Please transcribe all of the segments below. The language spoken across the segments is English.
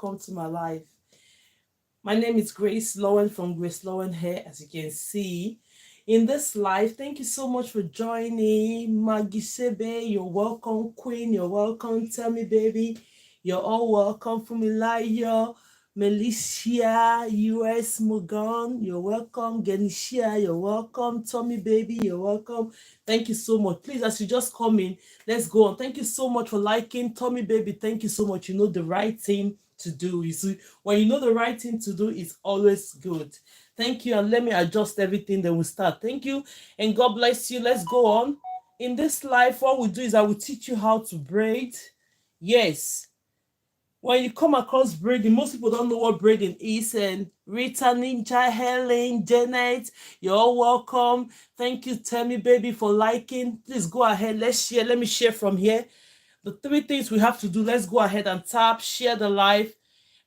welcome to my life. My name is Grace Lowen from GraceLawendhair, as you can see. In this live, thank you so much for joining. Maggie Sebe, you're welcome. Queen, you're welcome. Tell me, baby, you're all welcome. From Elijah, Melissa, US, Mugan, you're welcome. Genishia, you're welcome. Tommy, baby, you're welcome. Thank you so much. Please, as you just come in, let's go on. Thank you so much for liking. Tommy, baby, thank you so much. You know the right thing to do. You see, when you know the right thing to do, it's always good. Thank you, and let me adjust everything, then we'll start. Thank you, and God bless you. Let's go on. In this life, what we do is I will teach you how to braid. Yes. When you come across braiding, most people don't know what braiding is. And Rita, Ninja, Helen, Janet, you're all welcome. Thank you, Tammy, baby, for liking. Please go ahead. Let's share. Let me share from here. The 3 things we have to do. Let's go ahead and tap, share the live,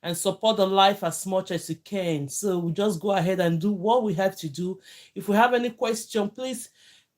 and support the life as much as you can. So we just go ahead and do what we have to do. If we have any question, please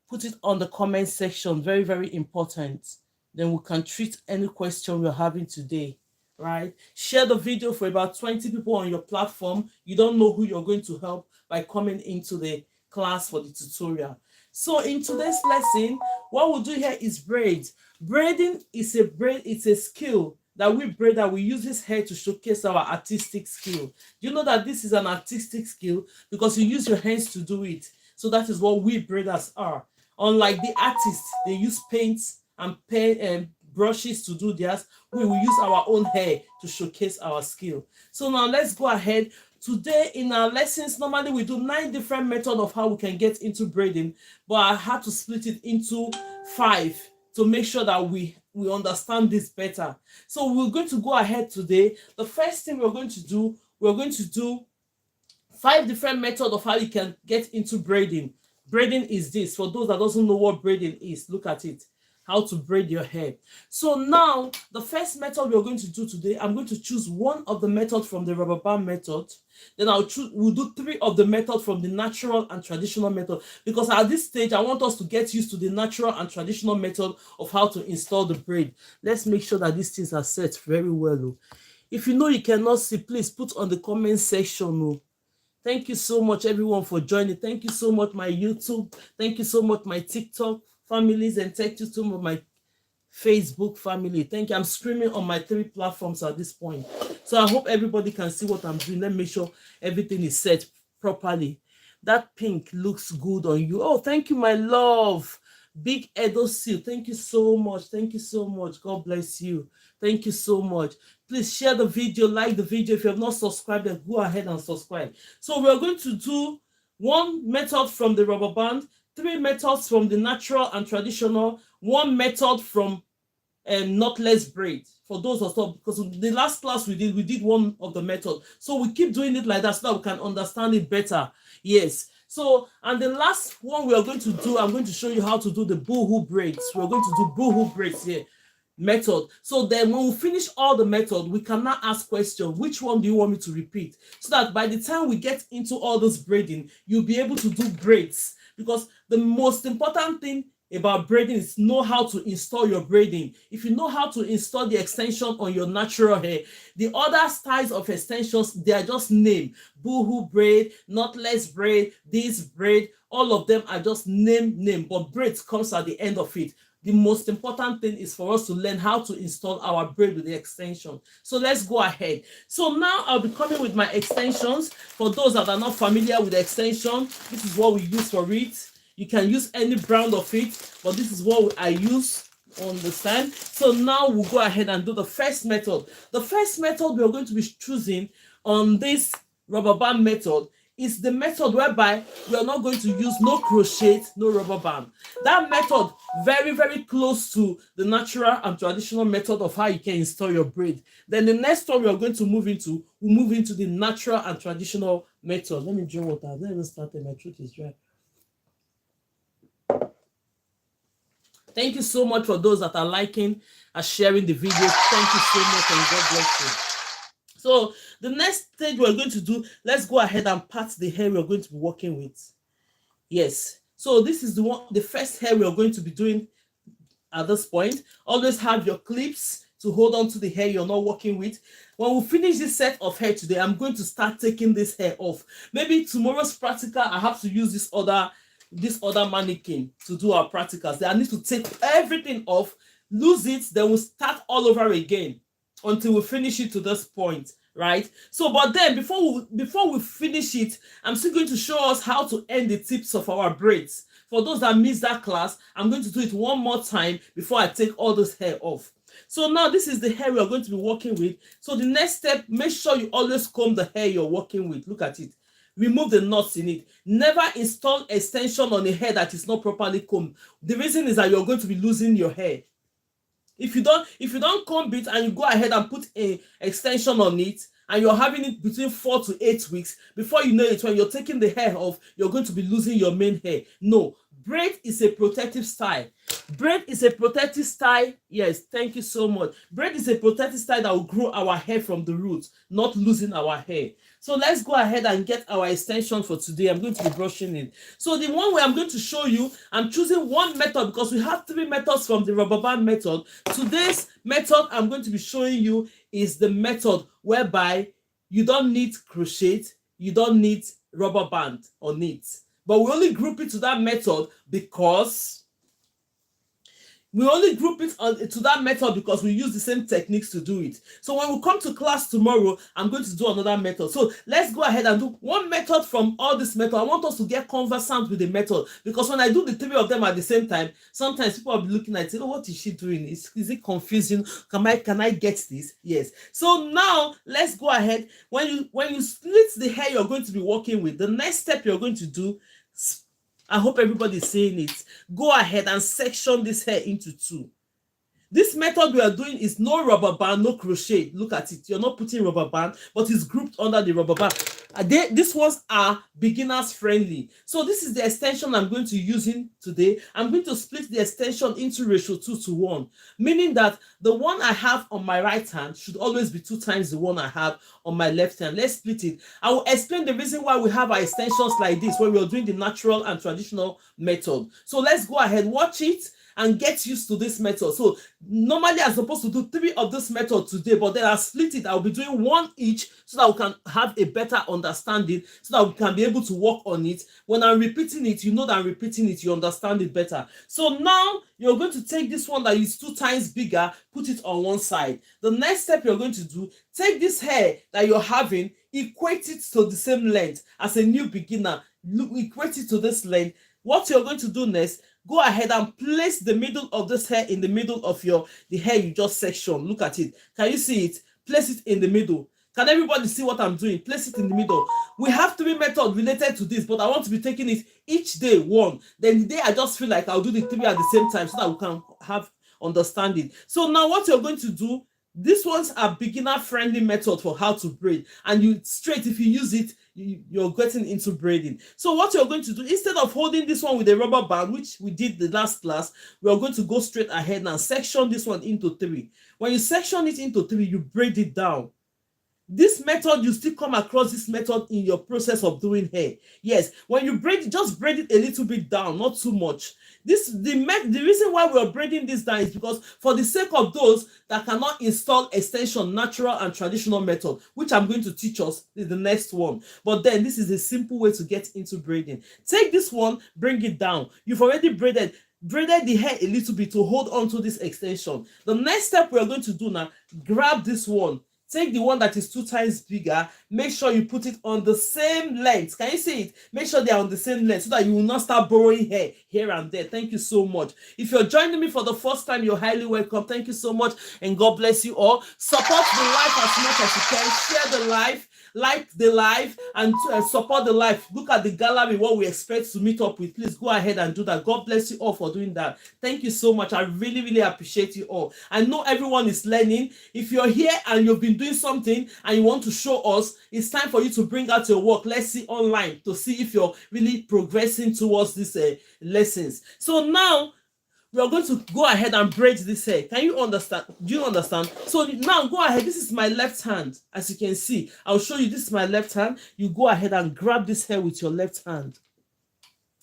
put it on the comment section. Very, very important. Then we can treat any question we're having today, right? Share the video for about 20 people on your platform. You don't know who you're going to help by coming into the class for the tutorial. So in today's lesson, what we'll do here is braid. Braiding is it's a skill that we braid, that we use this hair to showcase our artistic skill. You know that this is an artistic skill because you use your hands to do it. So that is what we braiders are. Unlike the artists, they use paints and pen and brushes to do theirs. We will use our own hair to showcase our skill. So now let's go ahead. Today in our lessons, normally we do 9 different methods of how we can get into braiding, but I had to split it into 5 to make sure that we understand this better. So we're going to go ahead today. The first thing we're going to do 5 different methods of how you can get into braiding. Braiding is this. For those that doesn't know what braiding is, look at it. How to braid your hair. So now the first method we're going to do today, I'm going to choose one of the methods from the rubber band method. Then we'll do 3 of the method from the natural and traditional method, because at this stage I want us to get used to the natural and traditional method of how to install the braid. Let's make sure that these things are set very well. If you know you cannot see, please put on the comment section. Thank you so much everyone for joining. Thank you so much my YouTube. Thank you so much my TikTok families, and thank you to my Facebook family. Thank you. I'm streaming on my 3 platforms at this point, so I hope everybody can see what I'm doing. Let me make sure everything is set properly. That pink looks good on you. Oh, thank you, my love. Big Edo Seal, thank you so much. Thank you so much. God bless you. Thank you so much. Please share the video, like the video. If you have not subscribed, then go ahead and subscribe. So we're going to do 1 method from the rubber band, 3 methods from the natural and traditional, 1 method from knotless braid. For those of us, because the last class we did 1 of the method. So we keep doing it like that so that we can understand it better. Yes. So, and the last one we are going to do, I'm going to show you how to do the Boho braids. We're going to do Boho braids here. Method. So then when we finish all the method, we can now ask questions. Which one do you want me to repeat? So that by the time we get into all this braiding, you'll be able to do braids. Because the most important thing about braiding is know how to install your braiding. If you know how to install the extension on your natural hair, the other styles of extensions, they are just name. Boho braid, knotless braid, this braid, all of them are just name, but braids comes at the end of it. The most important thing is for us to learn how to install our braid with the extension. So let's go ahead. So now I'll be coming with my extensions. For those that are not familiar with the extension, this is what we use for it. You can use any brand of it, but this is what I use. Understand? So now we'll go ahead and do the first method. The first method we're going to be choosing on this rubber band method is the method whereby we are not going to use no crochet, no rubber band. That method very, very close to the natural and traditional method of how you can install your braid. Then the next one we are going to move into, we'll move into the natural and traditional method. Let me drink water. I've not even started. My throat is dry. Thank you so much for those that are liking and sharing the video. Thank you so much, and God bless you. So the next thing we're going to do, let's go ahead and part the hair we're going to be working with. Yes. So this is the first hair we're going to be doing at this point. Always have your clips to hold on to the hair you're not working with. When we finish this set of hair today, I'm going to start taking this hair off. Maybe tomorrow's practical, I have to use this other mannequin to do our practicals. Then I need to take everything off, lose it, then we'll start all over again until we finish it to this point, right? So, but then before we finish it, I'm still going to show us how to end the tips of our braids. For those that missed that class, I'm going to do it one more time before I take all this hair off. So now this is the hair we are going to be working with. So the next step, make sure you always comb the hair you're working with. Look at it. Remove the knots in it. Never install extension on a hair that is not properly combed. The reason is that you're going to be losing your hair. If you don't comb it and you go ahead and put an extension on it, and you're having it between 4 to 8 weeks, before you know it, when you're taking the hair off, you're going to be losing your main hair. No, braid is a protective style. Braid is a protective style. Yes, thank you so much. Braid is a protective style that will grow our hair from the roots, not losing our hair. So let's go ahead and get our extension for today. I'm going to be brushing it. So the one way I'm going to show you, I'm choosing one method because we have 3 methods from the rubber band method. Today's method I'm going to be showing you is the method whereby you don't need crochet, you don't need rubber band on it. But we only group it to that method because we use the same techniques to do it. So when we come to class tomorrow, I'm going to do another method. So let's go ahead and do one method from all this method. I want us to get conversant with the method, because when I do the 3 of them at the same time, sometimes people will be looking at it, oh, what is she doing? Is it confusing? Can I get this? Yes. So now let's go ahead. When you split the hair you're going to be working with, the next step you're going to do, I hope everybody's saying it, go ahead and section this hair into 2. This method we are doing is no rubber band, no crochet. Look at it. You're not putting rubber band, but it's grouped under the rubber band. These ones are beginners friendly. So this is the extension I'm going to be using today. I'm going to split the extension into ratio 2:1, meaning that the one I have on my right hand should always be 2 times the one I have on my left hand. Let's split it. I will explain the reason why we have our extensions like this when we are doing the natural and traditional method. So let's go ahead, watch it, and get used to this method. So normally I'm supposed to do 3 of this method today, but then I'll split it. I'll be doing 1 each so that we can have a better understanding, so that we can be able to work on it. When I'm repeating it, you know that I'm repeating it, you understand it better. So now you're going to take this one that is 2 times bigger, put it on one side. The next step you're going to do, take this hair that you're having, equate it to the same length. As a new beginner, equate it to this length. What you're going to do next, go ahead and place the middle of this hair in the middle of the hair you just sectioned. Look at it. Can you see it? Place it in the middle. Can everybody see what I'm doing? Place it in the middle. We have 3 methods related to this, but I want to be taking it each day 1. Then the day I just feel like I'll do the 3 at the same time so that we can have understanding. So now what you're going to do, these ones are beginner friendly method for how to braid, and if you use it, you're getting into braiding. So what you're going to do, instead of holding this one with a rubber band, which we did the last class, we are going to go straight ahead and section this one into 3. When you section it into 3, you braid it down. This method, you still come across this method in your process of doing hair. Yes, when you braid, just braid it a little bit down, not too much. The reason why we are braiding this down is because for the sake of those that cannot install extension, natural and traditional method, which I'm going to teach us is the next one. But then this is a simple way to get into braiding. Take this one, bring it down. You've already braided the hair a little bit to hold on to this extension. The next step we are going to do now, grab this one. Take the one that is 2 times bigger. Make sure you put it on the same length. Can you see it? Make sure they are on the same length so that you will not start borrowing hair here and there. Thank you so much. If you're joining me for the first time, you're highly welcome. Thank you so much, and God bless you all. Support the life as much as you can. Share the life, like the live, and support the live. Look at the gallery, what we expect to meet up with. Please go ahead and do that. God bless you all for doing that. Thank you so much. I really, really appreciate you all. I know everyone is learning. If you're here and you've been doing something and you want to show us, it's time for you to bring out your work. Let's see online to see if you're really progressing towards these lessons. So now we are going to go ahead and braid this hair. Can you understand? Do you understand? So now go ahead. This is my left hand. As you can see, I'll show you. This is my left hand. You go ahead and grab this hair with your left hand.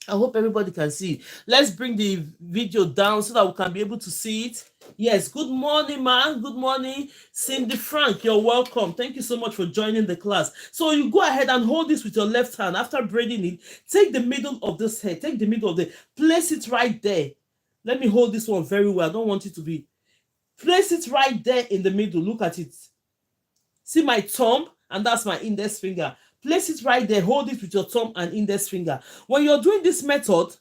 I hope everybody can see it. Let's bring the video down so that we can be able to see it. Yes, good morning, man. Good morning, Cindy Frank. You're welcome. Thank you so much for joining the class. So you go ahead and hold this with your left hand. After braiding it, take the middle of this hair. Take the middle of the, place it right there. Let me hold this one very well. I don't want it to be. Place it right there in the middle. Look at it. See my thumb, and that's my index finger. Place it right there. Hold it with your thumb and index finger. When you're doing this method,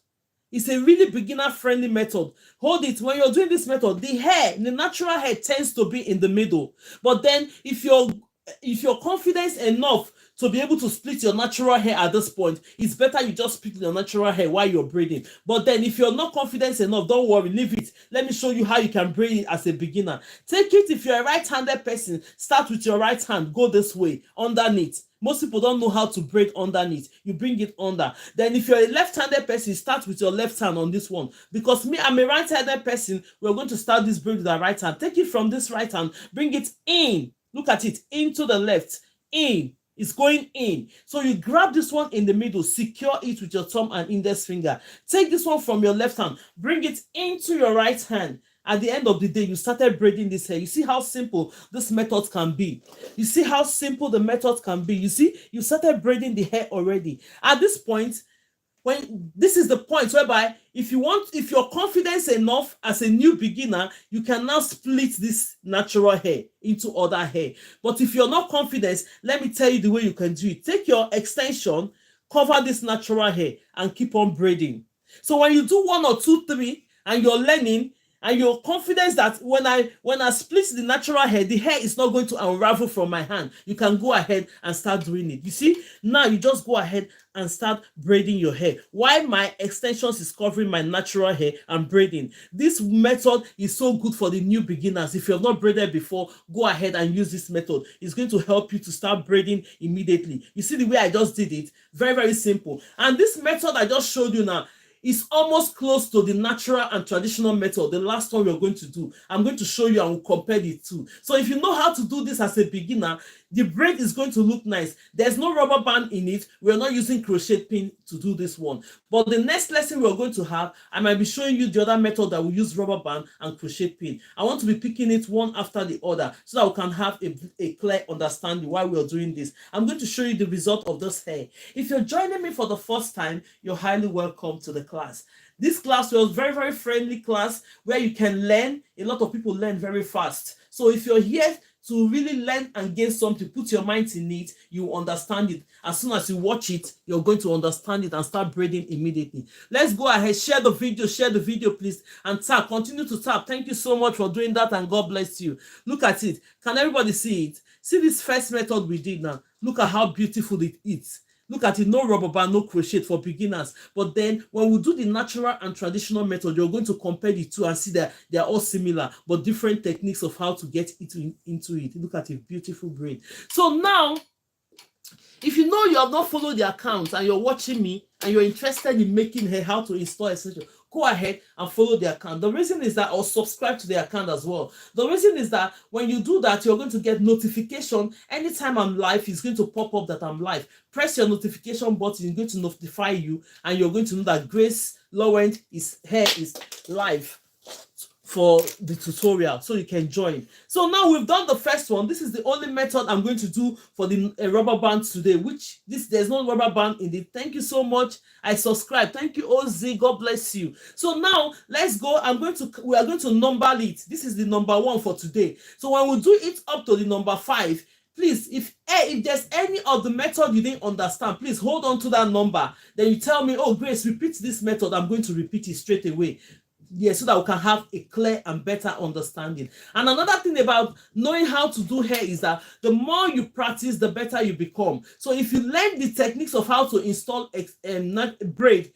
it's a really beginner-friendly method. Hold it. When you're doing this method, the hair, the natural hair tends to be in the middle. But then if you're confident enough to be able to split your natural hair at this point, it's better you just split your natural hair while you're braiding. But then if you're not confident enough, don't worry, leave it. Let me show you how you can braid it as a beginner. Take it, if you're a right-handed person, start with your right hand, go this way, underneath. Most people don't know how to braid underneath. You bring it under. Then if you're a left-handed person, start with your left hand on this one. Because me, I'm a right-handed person, we're going to start this braid with our right hand. Take it from this right hand, bring it in. Look at it, into the left, in. It's going in. So you grab this one in the middle, secure it with your thumb and index finger. Take this one from your left hand, bring it into your right hand. At the end of the day, you started braiding this hair. You see how simple this method can be. You see how simple the method can be. You see, you started braiding the hair already. At this point, when this is the point whereby if you're confident enough as a new beginner, you can now split this natural hair into other hair. But if you're not confident, let me tell you the way you can do it. Take your extension, cover this natural hair, and keep on braiding. So when you do 1 or 2, 3, and you're learning, and you're confident that when I split the natural hair, the hair is not going to unravel from my hand, you can go ahead and start doing it. You see, now you just go ahead and start braiding your hair while my extensions is covering my natural hair and braiding. This method is so good for the new beginners. If you have not braided before, go ahead and use this method. It's going to help you to start braiding immediately. You see the way I just did it? Very, very simple. And this method I just showed you now, is almost close to the natural and traditional method, the last one we're going to do. I'm going to show you and we'll compare the two. So if you know how to do this as a beginner, the braid is going to look nice. There's no rubber band in it. We're not using crochet pin to do this one. But the next lesson we're going to have, I might be showing you the other method that will use rubber band and crochet pin. I want to be picking it one after the other so that we can have a clear understanding while we're doing this. I'm going to show you the result of this hair. If you're joining me for the first time, you're highly welcome to the class. This class was very, very friendly class where you can learn. A lot of people learn very fast. So if you're here to really learn and gain something, put your mind in it, you understand it. As soon as you watch it, you're going to understand it and start braiding immediately. Let's go ahead, share the video, please, and tap, continue to tap. Thank you so much for doing that, and God bless you. Look at it. Can everybody see it? See this first method we did now. Look at how beautiful it is. Look at it, no rubber band, no crochet for beginners. But then when we do the natural and traditional method, you're going to compare the two and see that they are all similar, but different techniques of how to get into it. Look at it, beautiful braid. So now, if you know you have not followed the account and you're watching me and you're interested in making hair, how to install essential, go ahead and follow the account. The reason is that, or subscribe to the account as well. The reason is that when you do that, you're going to get notification anytime I'm live. It's going to pop up that I'm live. Press your notification button, it's going to notify you, and you're going to know that Grace Lawend is here, is live for the tutorial, so you can join. So now we've done the first one. This is the only method I'm going to do for the rubber band today, which there's no rubber band in it. Thank you so much. I subscribe. Thank you, Oz. God bless you. So now let's go. We are going to number it. This is the number 1 for today. So when we do it up to the number 5, please, if there's any of the method you didn't understand, please hold on to that number. Then you tell me, oh, Grace, repeat this method. I'm going to repeat it straight away. Yes, so that we can have a clear and better understanding. And another thing about knowing how to do hair is that the more you practice, the better you become. So if you learn the techniques of how to install braid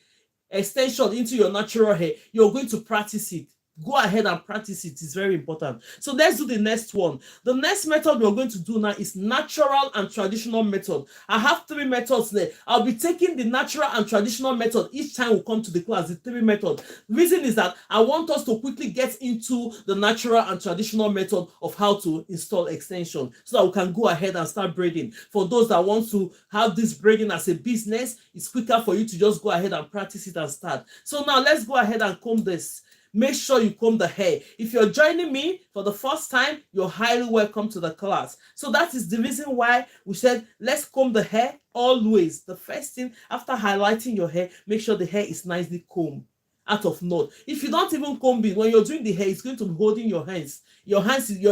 extension into your natural hair, you're going to practice it. Go ahead and practice it. It's very important. So let's do the next one. The next method we're going to do now is natural and traditional method. I have 3 methods there. I'll be taking the natural and traditional method each time we come to the class, the 3 methods. Reason is that I want us to quickly get into the natural and traditional method of how to install extension so that we can go ahead and start braiding. For those that want to have this braiding as a business, it's quicker for you to just go ahead and practice it and start. So now let's go ahead and comb this. Make sure you comb the hair. If you're joining me for the first time, you're highly welcome to the class. So that is the reason why we said let's comb the hair always. The first thing after highlighting your hair, make sure the hair is nicely combed out of knot. If you don't even comb it, when you're doing the hair, it's going to be holding your hands. Your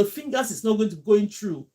fingers is not going to go in through.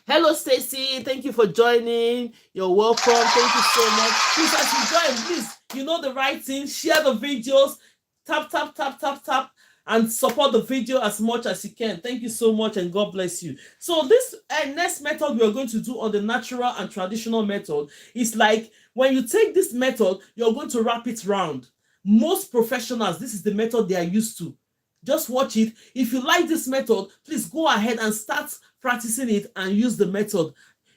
Hello, Stacy. Thank you for joining. You're welcome. Thank you so much. Please, as you join, please, you know the right thing. Share the videos. Tap, tap, tap, tap, tap, and support the video as much as you can. Thank you so much, and God bless you. So this next method we are going to do on the natural and traditional method is like when you take this method, you're going to wrap it round. Most professionals, this is the method they are used to. Just watch it. If you like this method, please go ahead and start practicing it and use the method.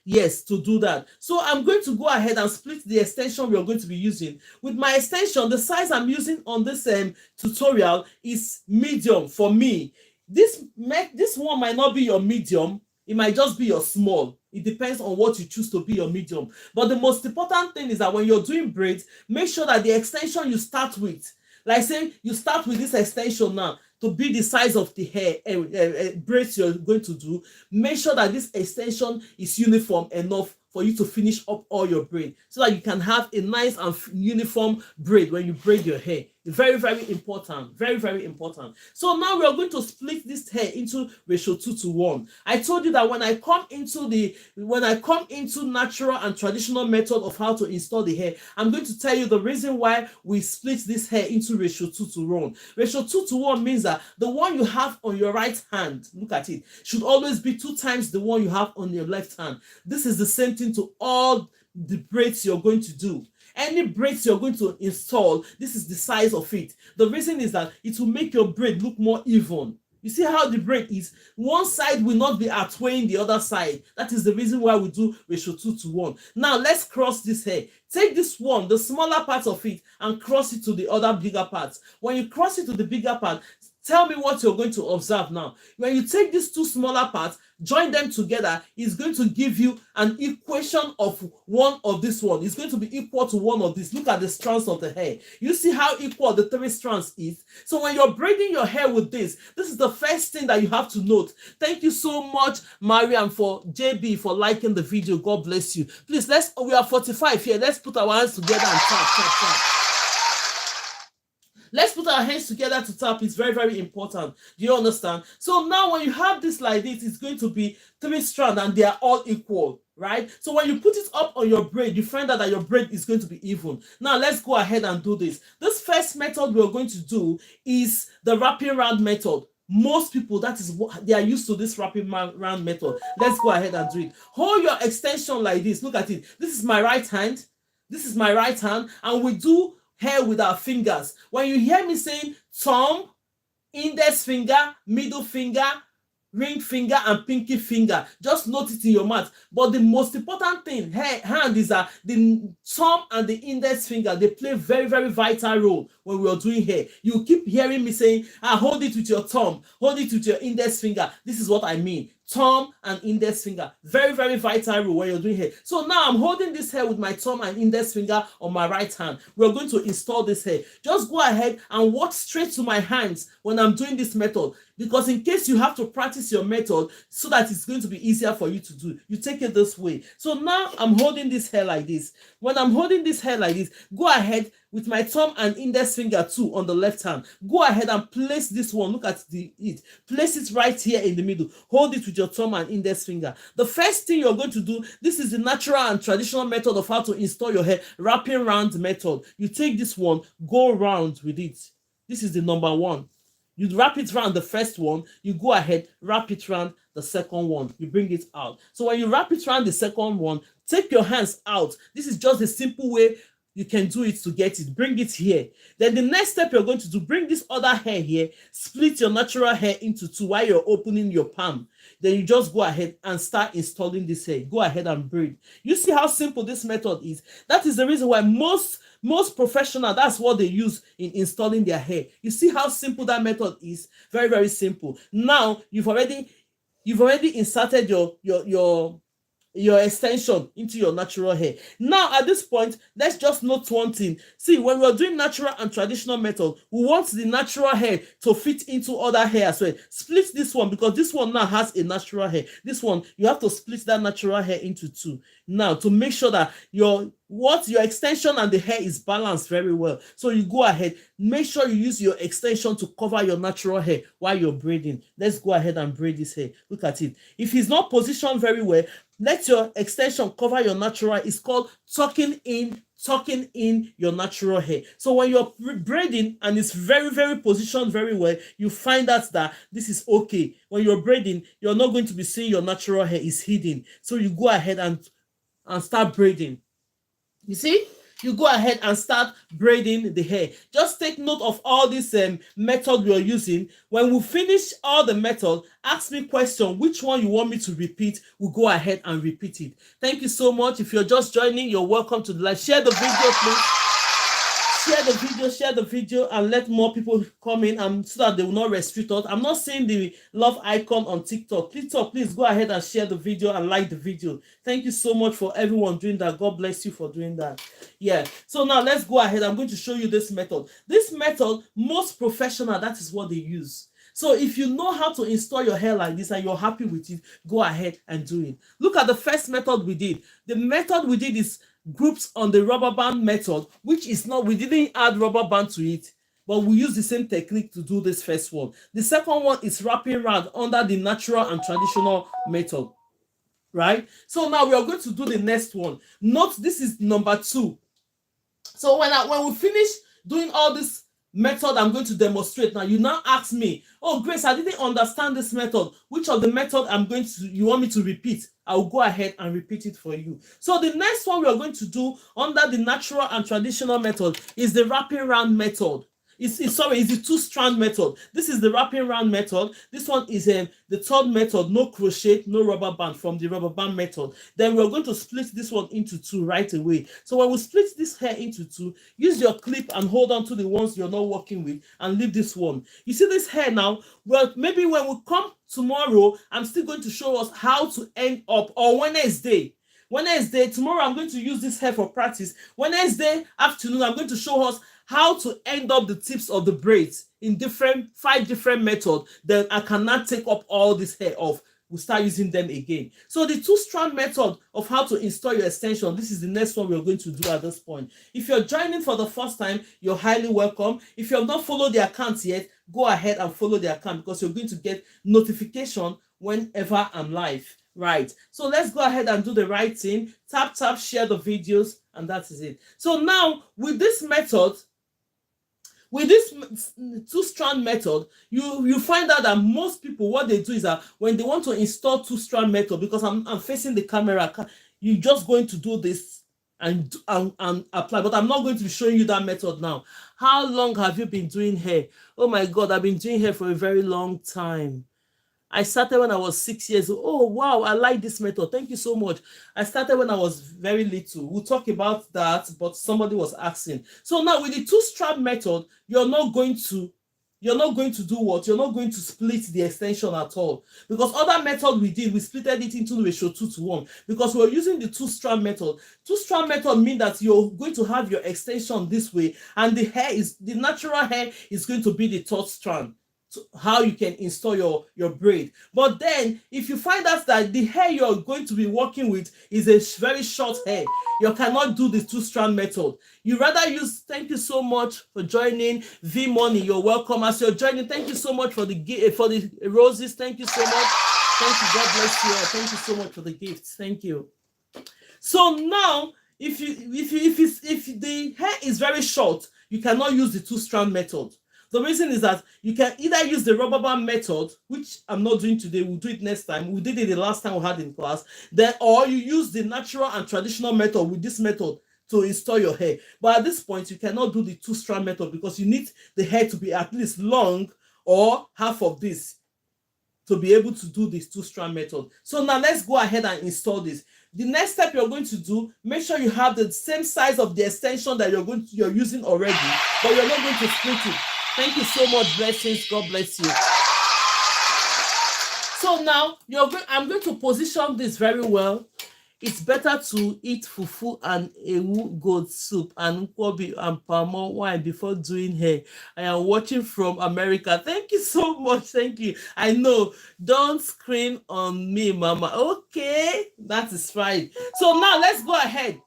Yes, to do that. So I'm going to go ahead and split the extension we are going to be using. With my extension, the size I'm using on this tutorial is medium for me. This one might not be your medium. It might just be your small. It depends on what you choose to be your medium. But the most important thing is that when you're doing braids, make sure that the extension you start with, like say you start with this extension now, to be the size of the hair braids you're going to do, make sure that this extension is uniform enough for you to finish up all your braid so that you can have a nice and uniform braid when you braid your hair. Very, very important. Very, very important. So now we are going to split this hair into ratio 2:1. I told you that when I come into natural and traditional method of how to install the hair, I'm going to tell you the reason why we split this hair into ratio 2:1. Ratio 2:1 means that the one you have on your right hand, look at it, should always be 2 times the one you have on your left hand. This is the same thing to all the braids you're going to do. Any braids you're going to install, this is the size of it. The reason is that it will make your braid look more even. You see how the braid is? One side will not be outweighing the other side. That is the reason why we do ratio 2:1. Now let's cross this hair. Take this one, the smaller part of it, and cross it to the other bigger parts. When you cross it to the bigger part, tell me what you're going to observe now. When you take these 2 smaller parts, join them together, it's going to give you an equation of one of this one. It's going to be equal to one of this. Look at the strands of the hair. You see how equal the 3 strands is? So when you're braiding your hair with this is the first thing that you have to note. Thank you so much, Mariam, for JB, for liking the video. God bless you. Please, we are 45 here. Let's put our hands together and tap, tap, tap. Let's put our hands together to tap. It's very, very important. Do you understand? So now when you have this like this, it's going to be 3 strands and they are all equal, right? So when you put it up on your braid, you find out that your braid is going to be even. Now let's go ahead and do this. This first method we're going to do is the wrapping round method. Most people, that is what they are used to, this wrapping round method. Let's go ahead and do it. Hold your extension like this. Look at it. This is my right hand. This is my right hand. And we do hair with our fingers. When you hear me saying thumb, index finger, middle finger, ring finger, and pinky finger, just note it in your mouth. But the most important thing, hand, is that the thumb and the index finger, they play very, very vital role when we are doing hair. You keep hearing me saying, hold it with your thumb, hold it with your index finger. This is what I mean. Thumb and index finger, very, very vital role when you're doing hair. So now I'm holding this hair with my thumb and index finger on my right hand. We're going to install this hair. Just go ahead and walk straight to my hands when I'm doing this method, because in case you have to practice your method so that it's going to be easier for you to do, you take it this way. So now I'm holding this hair like this. When I'm holding this hair like this, go ahead with my thumb and index finger too on the left hand. Go ahead and place this one. Look at it. Place it right here in the middle. Hold it with your thumb and index finger. The first thing you're going to do, this is the natural and traditional method of how to install your hair, wrapping round method. You take this one, go round with it. This is the number 1. You wrap it around the first one, you go ahead, wrap it around the second one, you bring it out. So when you wrap it around the second one, take your hands out. This is just a simple way you can do it to get it. Bring it here. Then the next step you're going to do, bring this other hair here, split your natural hair into two while you're opening your palm. Then you just go ahead and start installing this hair. Go ahead and braid. You see how simple this method is? That is the reason why most professional, that's what they use in installing their hair. You see how simple that method is? Very, very simple. Now you've already inserted your extension into your natural hair. Now at this point, let's just note one thing. See, when we're doing natural and traditional method, we want the natural hair to fit into other hair as well. Split this one because this one now has a natural hair. This one, you have to split that natural hair into two. Now to make sure that your extension and the hair is balanced very well. So you go ahead, make sure you use your extension to cover your natural hair while you're braiding. Let's go ahead and braid this hair. Look at it. If it's not positioned very well, let your extension cover your natural hair. It's called tucking in your natural hair. So when you're braiding and it's very, very positioned very well, you find out that this is okay. When you're braiding, you're not going to be seeing your natural hair is hidden. So you go ahead and start braiding. You see? You go ahead and start braiding the hair. Just take note of all this method we are using. When we finish all the method, ask me question, which one you want me to repeat. We'll go ahead and repeat it. Thank you so much. If you're just joining, you're welcome to the live. Share the video, please. Share the video and let more people come in so that they will not restrict us. I'm not seeing the love icon on TikTok. Please go ahead and share the video and like the video. Thank you so much for everyone doing that. God bless you for doing that. Yeah. So now let's go ahead. I'm going to show you this method. This method, most professional, that is what they use. So if you know how to install your hair like this and you're happy with it, go ahead and do it. Look at the first method we did. The method we did is groups on the rubber band method, which is not, we didn't add rubber band to it, but we use the same technique to do this first one. The second one is wrapping round under the natural and traditional method, right? So now we are going to do the next one. Note this is number 2. So when we finish doing all this method I'm going to demonstrate now, you now ask me, oh Grace, I didn't understand this method. Which of the method you want me to repeat? I'll go ahead and repeat it for you. So the next one we are going to do under the natural and traditional method is the wrapping round method. It's the 2-strand method. This is the wrapping round method. This one is the third method, no crochet, no rubber band from the rubber band method. Then we're going to split this one into 2 right away. So when we split this hair into 2, use your clip and hold on to the ones you're not working with and leave this one. You see this hair now? Well, maybe when we come tomorrow, I'm still going to show us how to end up, or Wednesday, tomorrow I'm going to use this hair for practice. Wednesday afternoon, I'm going to show us how to end up the tips of the braids in 5 different methods. Then I cannot take up all this hair off. We'll start using them again. So the 2-strand method of how to install your extension, this is the next one we're going to do at this point. If you're joining for the first time, you're highly welcome. If you have not followed the account yet, go ahead and follow the account because you're going to get notification whenever I'm live. Right, so let's go ahead and do the right thing. Tap, share the videos, and that is it. So now with this method, with this 2-strand method, you find out that most people, what they do is that when they want to install 2-strand method, because I'm facing the camera, you're just going to do this and apply. But I'm not going to be showing you that method now. How long have you been doing hair? Oh my God, I've been doing hair for a very long time. I started when I was 6 years old. Oh, wow, I like this method. Thank you so much. I started when I was very little. We'll talk about that, but somebody was asking. So now with the 2-strand method, you're not going to do what? You're not going to split the extension at all. Because other method we did, we splitted it into the ratio 2:1. Because we're using the 2-strand method. 2-strand method means that you're going to have your extension this way, and the natural hair is going to be the 3rd strand. How you can install your braid. But then if you find out that the hair you're going to be working with is a very short hair, you cannot do the 2-strand method. You rather use, thank you so much for joining, V Money, you're welcome. As you're joining, thank you so much for the roses. Thank you so much. Thank you, God bless you all. Thank you so much for the gifts. Thank you. So now if the hair is very short, you cannot use the 2-strand method. The reason is that you can either use the rubber band method, which I'm not doing today, we'll do it next time. We did it the last time we had in class. Or you use the natural and traditional method with this method to install your hair. But at this point, you cannot do the 2-strand method because you need the hair to be at least long or half of this to be able to do this 2-strand method. So now let's go ahead and install this. The next step you're going to do, make sure you have the same size of the extension that you're using already, but you're not going to split it. Thank you so much. Blessings. God bless you. So now I'm going to position this very well. It's better to eat fufu and ewu goat soup and nkwobi and palm oil wine before doing hair. I am watching from America. Thank you so much. Thank you. I know. Don't scream on me, Mama. Okay, that is fine. So now let's go ahead.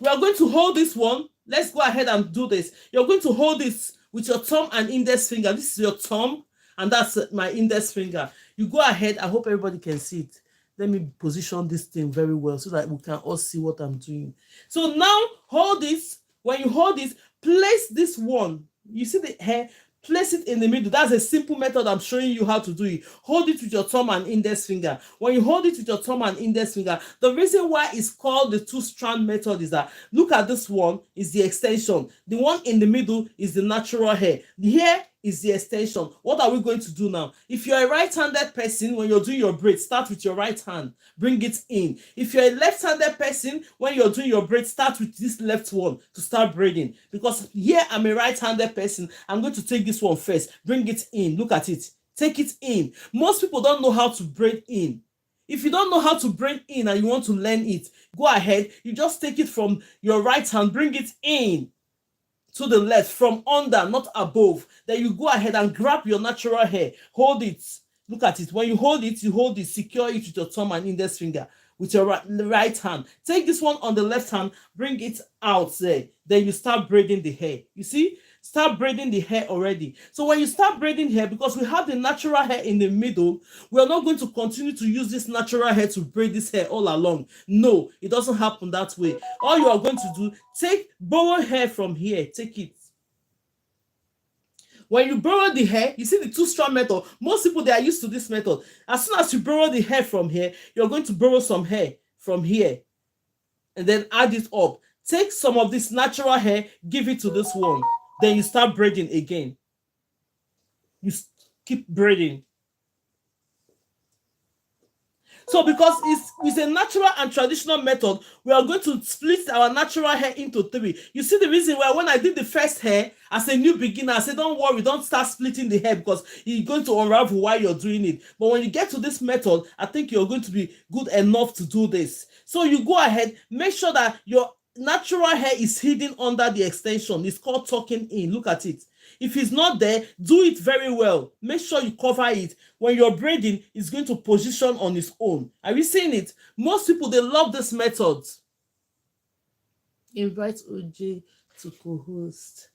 We are going to hold this one. Let's go ahead and do this. You're going to hold this with your thumb and index finger. This is your thumb, and that's my index finger. You go ahead. I hope everybody can see it. Let me position this thing very well so that we can all see what I'm doing. So now hold this. When you hold this, place this one. You see the hair? Place it in the middle. That's a simple method. I'm showing you how to do it. Hold it with your thumb and index finger. When you hold it with your thumb and index finger, the reason why it's called the 2-strand method is that, look at this one, is the extension. The one in the middle is the natural hair. The hair is the extension. What are we going to do now? If you're a right-handed person, when you're doing your braid, start with your right hand. Bring it in. If you're a left-handed person, when you're doing your braid, start with this left one to start braiding. Because here I'm a right-handed person, I'm going to take this one first. Bring it in. Look at it. Take it in. Most people don't know how to braid in. If you don't know how to braid in and you want to learn it, go ahead. You just take it from your right hand, bring it in to the left from under, not above. Then you go ahead and grab your natural hair. Hold it. Look at it. When you hold it, secure it with your thumb and index finger with your right hand. Take this one on the left hand, bring it out there. Then you start braiding the hair. You see? Start braiding the hair already. So when you start braiding hair, because we have the natural hair in the middle, we are not going to continue to use this natural hair to braid this hair all along. No, it doesn't happen that way. All you are going to do, borrow hair from here. Take it. When you borrow the hair, you see the 2-strand method. Most people, they are used to this method. As soon as you borrow the hair from here, you're going to borrow some hair from here and then add it up. Take some of this natural hair, give it to this one. Then you start braiding again. You keep braiding. So because it's a natural and traditional method, we are going to split our natural hair into 3. You see the reason why when I did the first hair, as a new beginner, I said, don't worry, don't start splitting the hair because you're going to unravel while you're doing it. But when you get to this method, I think you're going to be good enough to do this. So you go ahead, make sure that your natural hair is hidden under the extension. It's called tucking in. Look at it. If it's not there, do it very well. Make sure you cover it. When you're braiding, it's going to position on its own. Are you seeing it? Most people, they love this method. Invite OJ to co-host.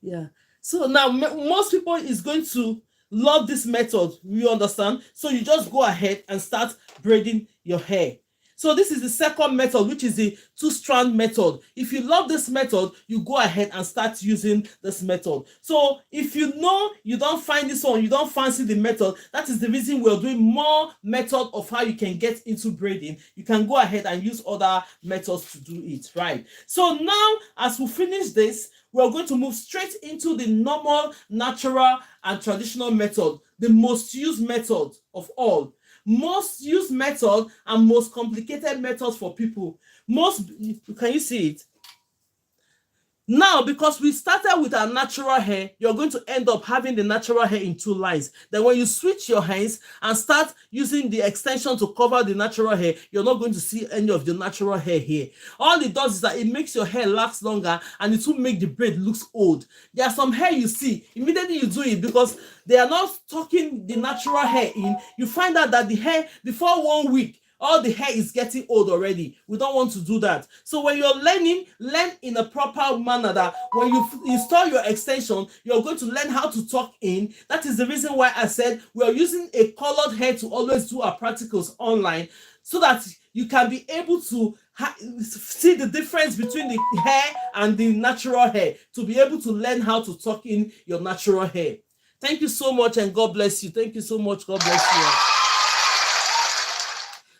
Yeah. So now most people is going to love this method. You understand? So you just go ahead and start braiding your hair. So this is the second method, which is the 2-strand method. If you love this method, you go ahead and start using this method. So if you know you don't find this one, you don't fancy the method, that is the reason we're doing more method of how you can get into braiding. You can go ahead and use other methods to do it, right? So now, as we finish this, we're going to move straight into the normal, natural, and traditional method, the most used method of all. Most used method and most complicated methods for people. Can you see it? Now, because we started with our natural hair, you're going to end up having the natural hair in 2 lines. Then when you switch your hands and start using the extension to cover the natural hair, you're not going to see any of the natural hair here. All it does is that it makes your hair last longer and it will make the braid look old. There are some hair you see, immediately you do it because they are not tucking the natural hair in. You find out that the hair, before 1 week, all the hair is getting old already. We don't want to do that. So when you're learn in a proper manner that when you install your extension, you're going to learn how to tuck in. That is the reason why I said we are using a colored hair to always do our practicals online so that you can be able to see the difference between the hair and the natural hair to be able to learn how to tuck in your natural hair. Thank you so much and God bless you. Thank you so much. God bless you.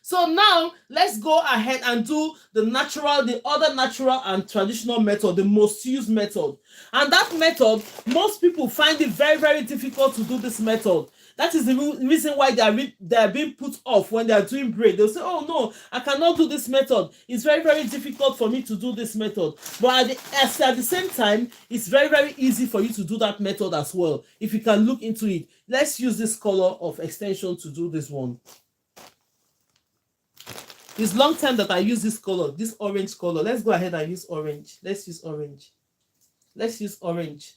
So now let's go ahead and do the other natural and traditional method, the most used method. And that method, most people find it very, very difficult to do this method. That is the reason why they are being put off when they are doing braid. They'll say, oh no, I cannot do this method. It's very, very difficult for me to do this method. But at the same time, it's very, very easy for you to do that method as well. If you can look into it. Let's use this color of extension to do this one. It's long time that I use this color, this orange color. Let's go ahead and use orange. Let's use orange. Let's use orange.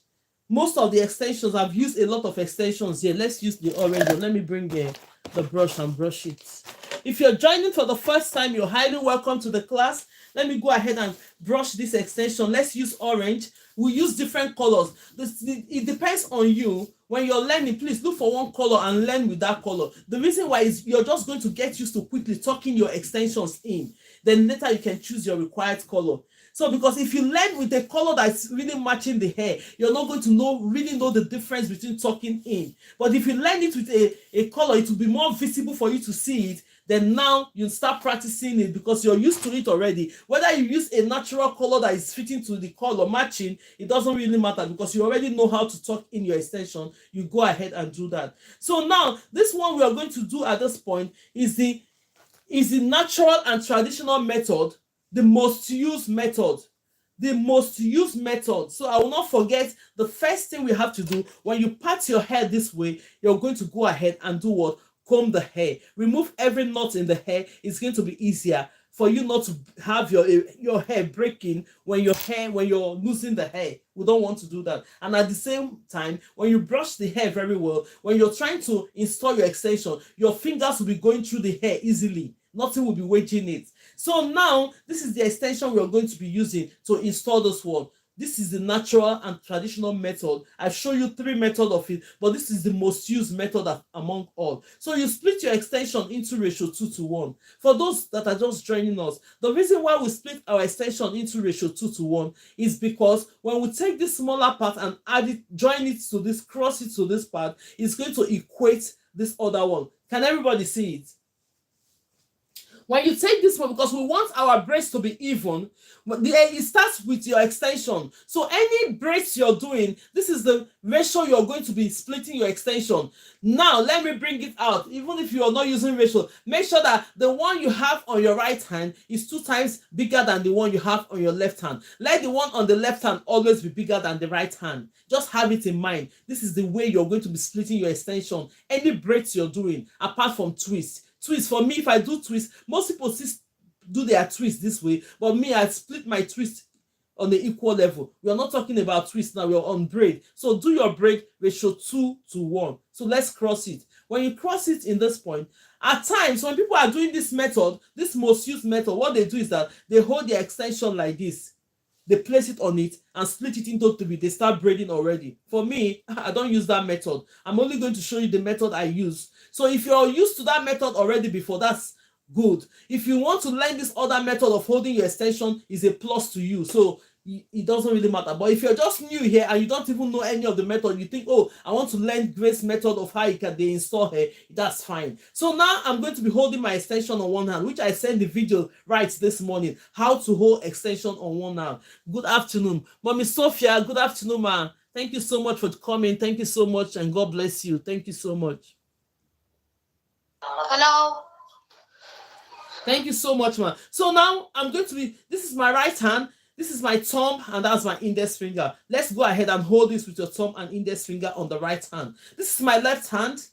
Most of the extensions, I've used a lot of extensions here. Let's use the orange one. Let me bring the brush and brush it. If you're joining for the first time, you're highly welcome to the class. Let me go ahead and brush this extension. Let's use orange. We use different colors. It depends on you. When you're learning, please look for one color and learn with that color. The reason why is you're just going to get used to quickly tucking your extensions in. Then later you can choose your required color. So because if you learn with a color that's really matching the hair, you're not going to really know the difference between tucking in. But if you learn it with a color, it will be more visible for you to see it. Then now you start practicing it because you're used to it already. Whether you use a natural color that is fitting to the color matching, it doesn't really matter because you already know how to tuck in your extension. You go ahead and do that. So now this one we are going to do at this point is the natural and traditional method, the most used method. The most used method. So I will not forget, the first thing we have to do when you part your hair this way, you're going to go ahead and do what? Comb the hair. Remove every knot in the hair. It's going to be easier for you not to have your hair breaking when you're losing the hair. We don't want to do that. And at the same time, when you brush the hair very well, when you're trying to install your extension, your fingers will be going through the hair easily. Nothing will be wedging it. So now this is the extension we are going to be using to install this one. This is the natural and traditional method. I've shown you 3 methods of it, but this is the most used method among all. So you split your extension into ratio 2:1. For those that are just joining us, the reason why we split our extension into ratio 2:1 is because when we take this smaller part and add it, join it to this, cross it to this part, it's going to equate this other one. Can everybody see it? When you take this one, because we want our braids to be even, it starts with your extension. So any braids you're doing, this is the ratio you're going to be splitting your extension. Now, let me bring it out. Even if you're not using ratio, make sure that the one you have on your right hand is 2 times bigger than the one you have on your left hand. Let the one on the left hand always be bigger than the right hand. Just have it in mind. This is the way you're going to be splitting your extension. Any braids you're doing, apart from twists. Twist, for me, if I do twist, most people do their twist this way, but me, I split my twist on the equal level. We are not talking about twist now, we are on braid. So do your braid ratio 2:1. So let's cross it. When you cross it in this point, at times when people are doing this method, this most used method, what they do is that they hold their extension like this. They place it on it and split it into 3. They start braiding already. For me, I don't use that method. I'm only going to show you the method I use. So if you're used to that method already before, that's good. If you want to learn this other method of holding your extension, is a plus to you. So it doesn't really matter. But if you're just new here and you don't even know any of the method, you think, oh, I want to learn Grace method of how you can install hair, that's fine. So now I'm going to be holding my extension on one hand, which I sent the video right this morning, how to hold extension on one hand. Good afternoon. Mommy Sophia, good afternoon, ma. Thank you so much for coming. Thank you so much, and God bless you. Thank you so much. Hello. Thank you so much, ma. So now I'm going to this is my right hand. This is my thumb and that's my index finger. Let's go ahead and hold this with your thumb and index finger on the right hand. This is my left hand.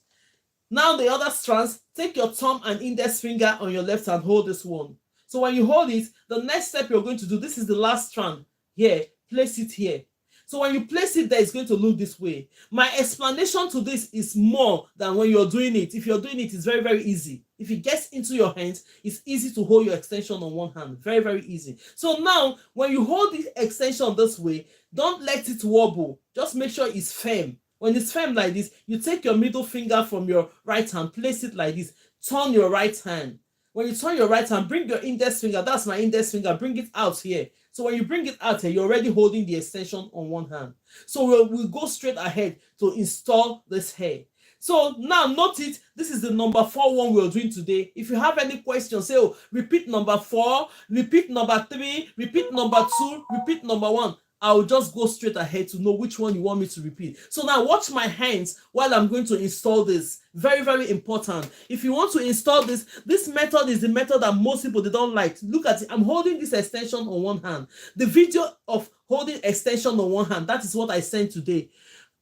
Now the other strands, take your thumb and index finger on your left hand, hold this one. So when you hold it, the next step you're going to do, this is the last strand here, place it here. So when you place it there, it's going to look this way. My explanation to this is more than when you're doing it. If you're doing it, it's very, very easy. If it gets into your hands, it's easy to hold your extension on one hand. Very, very easy. So now, when you hold the extension this way, don't let it wobble. Just make sure it's firm. When it's firm like this, you take your middle finger from your right hand, place it like this, turn your right hand. When you turn your right hand, bring your index finger, that's my index finger, bring it out here. So when you bring it out here, you're already holding the extension on one hand. So we'll go straight ahead to install this hair. So now note it, this is the number 4 one we're doing today. If you have any questions, say, oh, repeat number 4, repeat number 3, repeat number 2, repeat number 1. I'll just go straight ahead to know which one you want me to repeat. So now watch my hands while I'm going to install this. Very, very important. If you want to install this method is the method that most people, they don't like. Look at it. I'm holding this extension on one hand. The video of holding extension on one hand, that is what I sent today.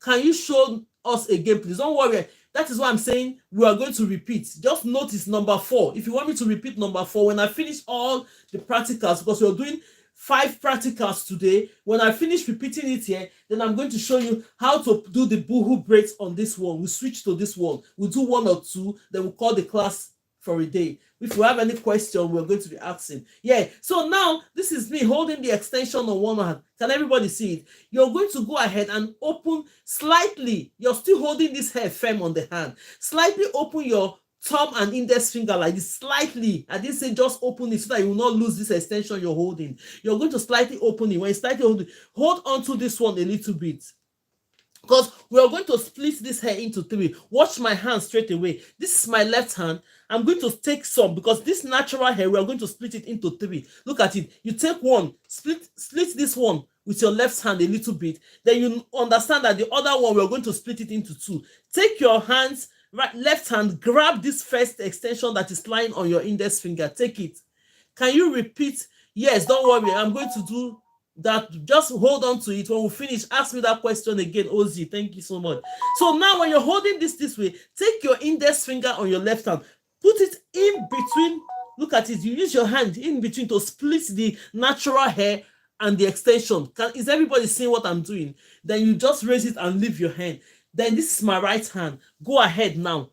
Can you show us again, please? Don't worry. That is why I'm saying we are going to repeat. Just notice number 4. If you want me to repeat number 4, when I finish all the practicals, because we're doing 5 practicals today, when I finish repeating it here, then I'm going to show you how to do the Boho braids on this one. We switch to this one. We'll do 1 or 2, then we'll call the class for a day. If you have any question, we're going to be asking. Yeah, so now this is me holding the extension on one hand. Can everybody see it? You're going to go ahead and open slightly. You're still holding this hair firm on the hand. Slightly open your thumb and index finger like this, slightly. I didn't say just open it so that you will not lose this extension you're holding. You're going to slightly open it. When you slightly hold on to this one a little bit, because we are going to split this hair into 3. Watch my hand straight away. This is my left hand. I'm going to take some, because this natural hair, we are going to split it into 3. Look at it. You take one, split this one with your left hand a little bit. Then you understand that the other one, we are going to split it into 2. Take your hands, left hand, grab this first extension that is lying on your index finger. Take it. Can you repeat? Yes, don't worry. I'm going to do that. Just hold on to it. When we finish, ask me that question again, Ozzy. Thank you so much. So now when you're holding this way, take your index finger on your left hand, put it in between. Look at it. You use your hand in between to split the natural hair and the extension. Is everybody seeing what I'm doing? Then you just raise it and leave your hand. Then this is my right hand. Go ahead now.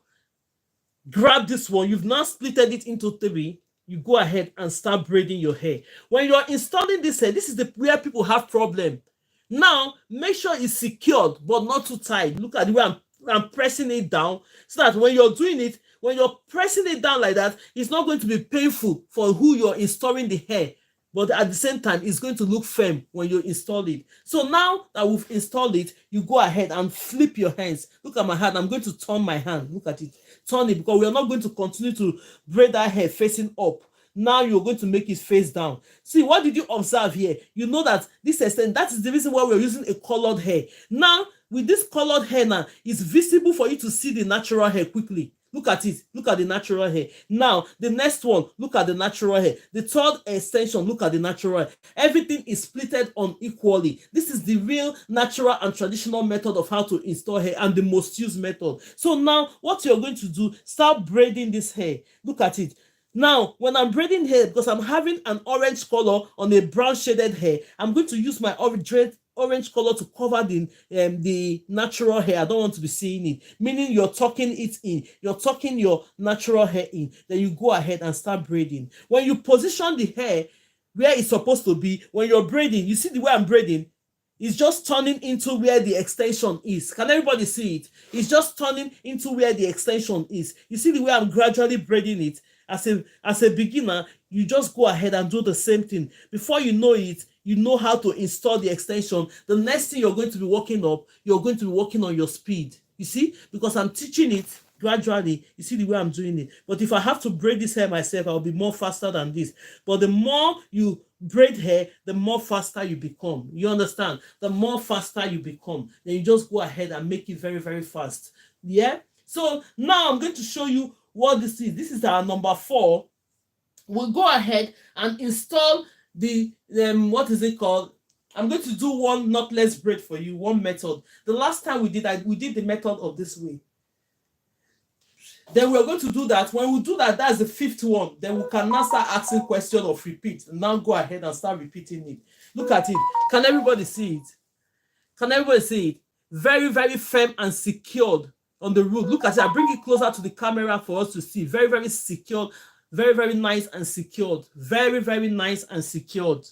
Grab this one. You've now splitted it into 3. You go ahead and start braiding your hair. When you're installing this hair, this is where people have problem. Now, make sure it's secured, but not too tight. Look at the way I'm pressing it down, so that when you're doing it, when you're pressing it down like that, it's not going to be painful for who you're installing the hair. But at the same time, it's going to look firm when you install it. So now that we've installed it, you go ahead and flip your hands. Look at my hand. I'm going to turn my hand. Look at it. Turn it, because we are not going to continue to braid that hair facing up. Now you're going to make it face down. See, what did you observe here? You know that this extent, that is the reason why we're using a colored hair. Now, with this colored hair now, it's visible for you to see the natural hair quickly. Look at it. Look at the natural hair. Now, the next one, look at the natural hair. The third extension, look at the natural hair. Everything is splitted unequally. This is the real natural and traditional method of how to install hair, and the most used method. So now, what you're going to do, start braiding this hair. Look at it. Now, when I'm braiding hair, because I'm having an orange color on a brown shaded hair, I'm going to use my orange color to cover the natural hair. I don't want to be seeing it, meaning you're tucking it in. You're tucking your natural hair in. Then you go ahead and start braiding. When you position the hair where it's supposed to be, when you're braiding, you see the way I'm braiding? It's just turning into where the extension is. Can everybody see it? It's just turning into where the extension is. You see the way I'm gradually braiding it? As a beginner, you just go ahead and do the same thing. Before you know it, you know how to install the extension. The next thing you're going to be working up, you're going to be working on your speed. You see? Because I'm teaching it gradually. You see the way I'm doing it. But if I have to braid this hair myself, I'll be more faster than this. But the more you braid hair, the more faster you become. You understand? The more faster you become. Then you just go ahead and make it very, very fast. Yeah? So now I'm going to show you what this is. This is our number 4. We'll go ahead and install the what is it called? I'm going to do one knotless braid for you, one method. The last time we did the method of this way. Then we're going to do that. When we do that, that's the 5th one. Then we can now start asking questions of repeat. Now go ahead and start repeating it. Look at it. Can everybody see it? Can everybody see it? Very, very firm and secured on the root. Look at it. I bring it closer to the camera for us to see. Very, very secured. Very, very nice and secured. Very, very nice and secured.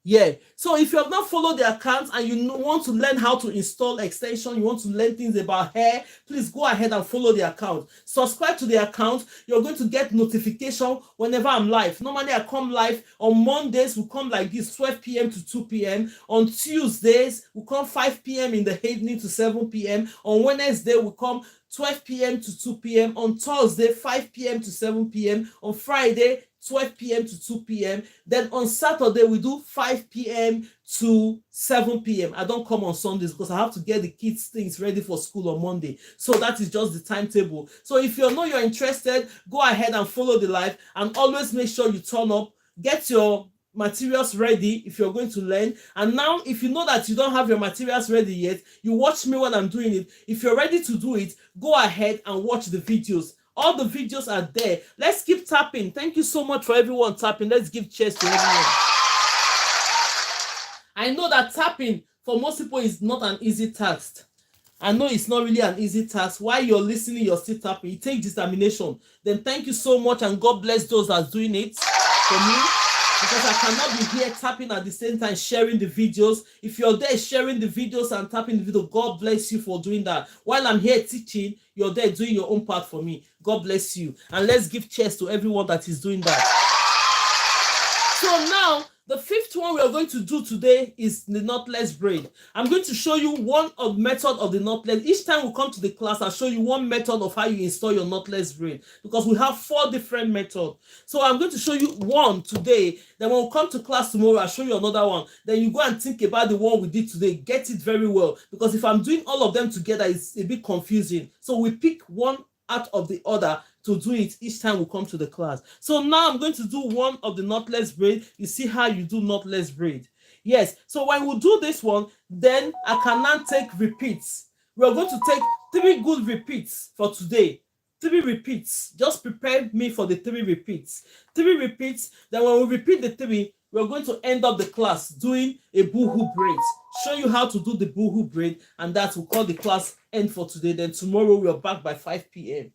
Yeah. So if you have not followed the account and you want to learn how to install extension, you want to learn things about hair, please go ahead and follow the account. Subscribe to the account. You're going to get notification whenever I'm live. Normally I come live on Mondays. We come like this, 12 p.m. to 2 p.m. On Tuesdays, we come 5 p.m. in the evening to 7 p.m. On Wednesday, we come 12 p.m. to 2 p.m. On Thursday, 5 p.m. to 7 p.m. On Friday, 12 p.m. to 2 p.m. Then on Saturday, we do 5 p.m. to 7 p.m. I don't come on Sundays because I have to get the kids' things ready for school on Monday. So that is just the timetable. So if you know you're interested, go ahead and follow the live, and always make sure you turn up, get your materials ready if you're going to learn. And now, if you know that you don't have your materials ready yet, you watch me when I'm doing it. If you're ready to do it, go ahead and watch the videos. All the videos are there. Let's keep tapping. Thank you so much for everyone tapping. Let's give cheers to everyone. I know that tapping for most people is not an easy task. I know it's not really an easy task. While you're listening, you're still tapping. It takes determination. Then thank you so much, and God bless those that are doing it for me. Because I cannot be here tapping at the same time sharing the videos. If you're there sharing the videos and tapping the video, God bless you for doing that. While I'm here teaching, you're there doing your own part for me. God bless you. And let's give cheers to everyone that is doing that. So now, the fifth one we are going to do today is the knotless braid. I'm going to show you one method of the knotless. Each time we come to the class, I'll show you one method of how you install your knotless braid, because we have 4 different methods. So I'm going to show you one today. Then when we come to class tomorrow, I'll show you another one. Then you go and think about the one we did today. Get it very well, because if I'm doing all of them together, it's a bit confusing. So we pick one out of the other to do it each time we come to the class. So now I'm going to do one of the knotless braid. You see how you do knotless braid. Yes, so when we do this one, then I can now take repeats. We're going to take 3 good repeats for today. 3 repeats. Just prepare me for the 3 repeats. 3 repeats. Then when we repeat the 3, we're going to end up the class doing a Boho braid. Show you how to do the Boho braid, and that will call the class end for today. Then tomorrow we're back by 5 p.m.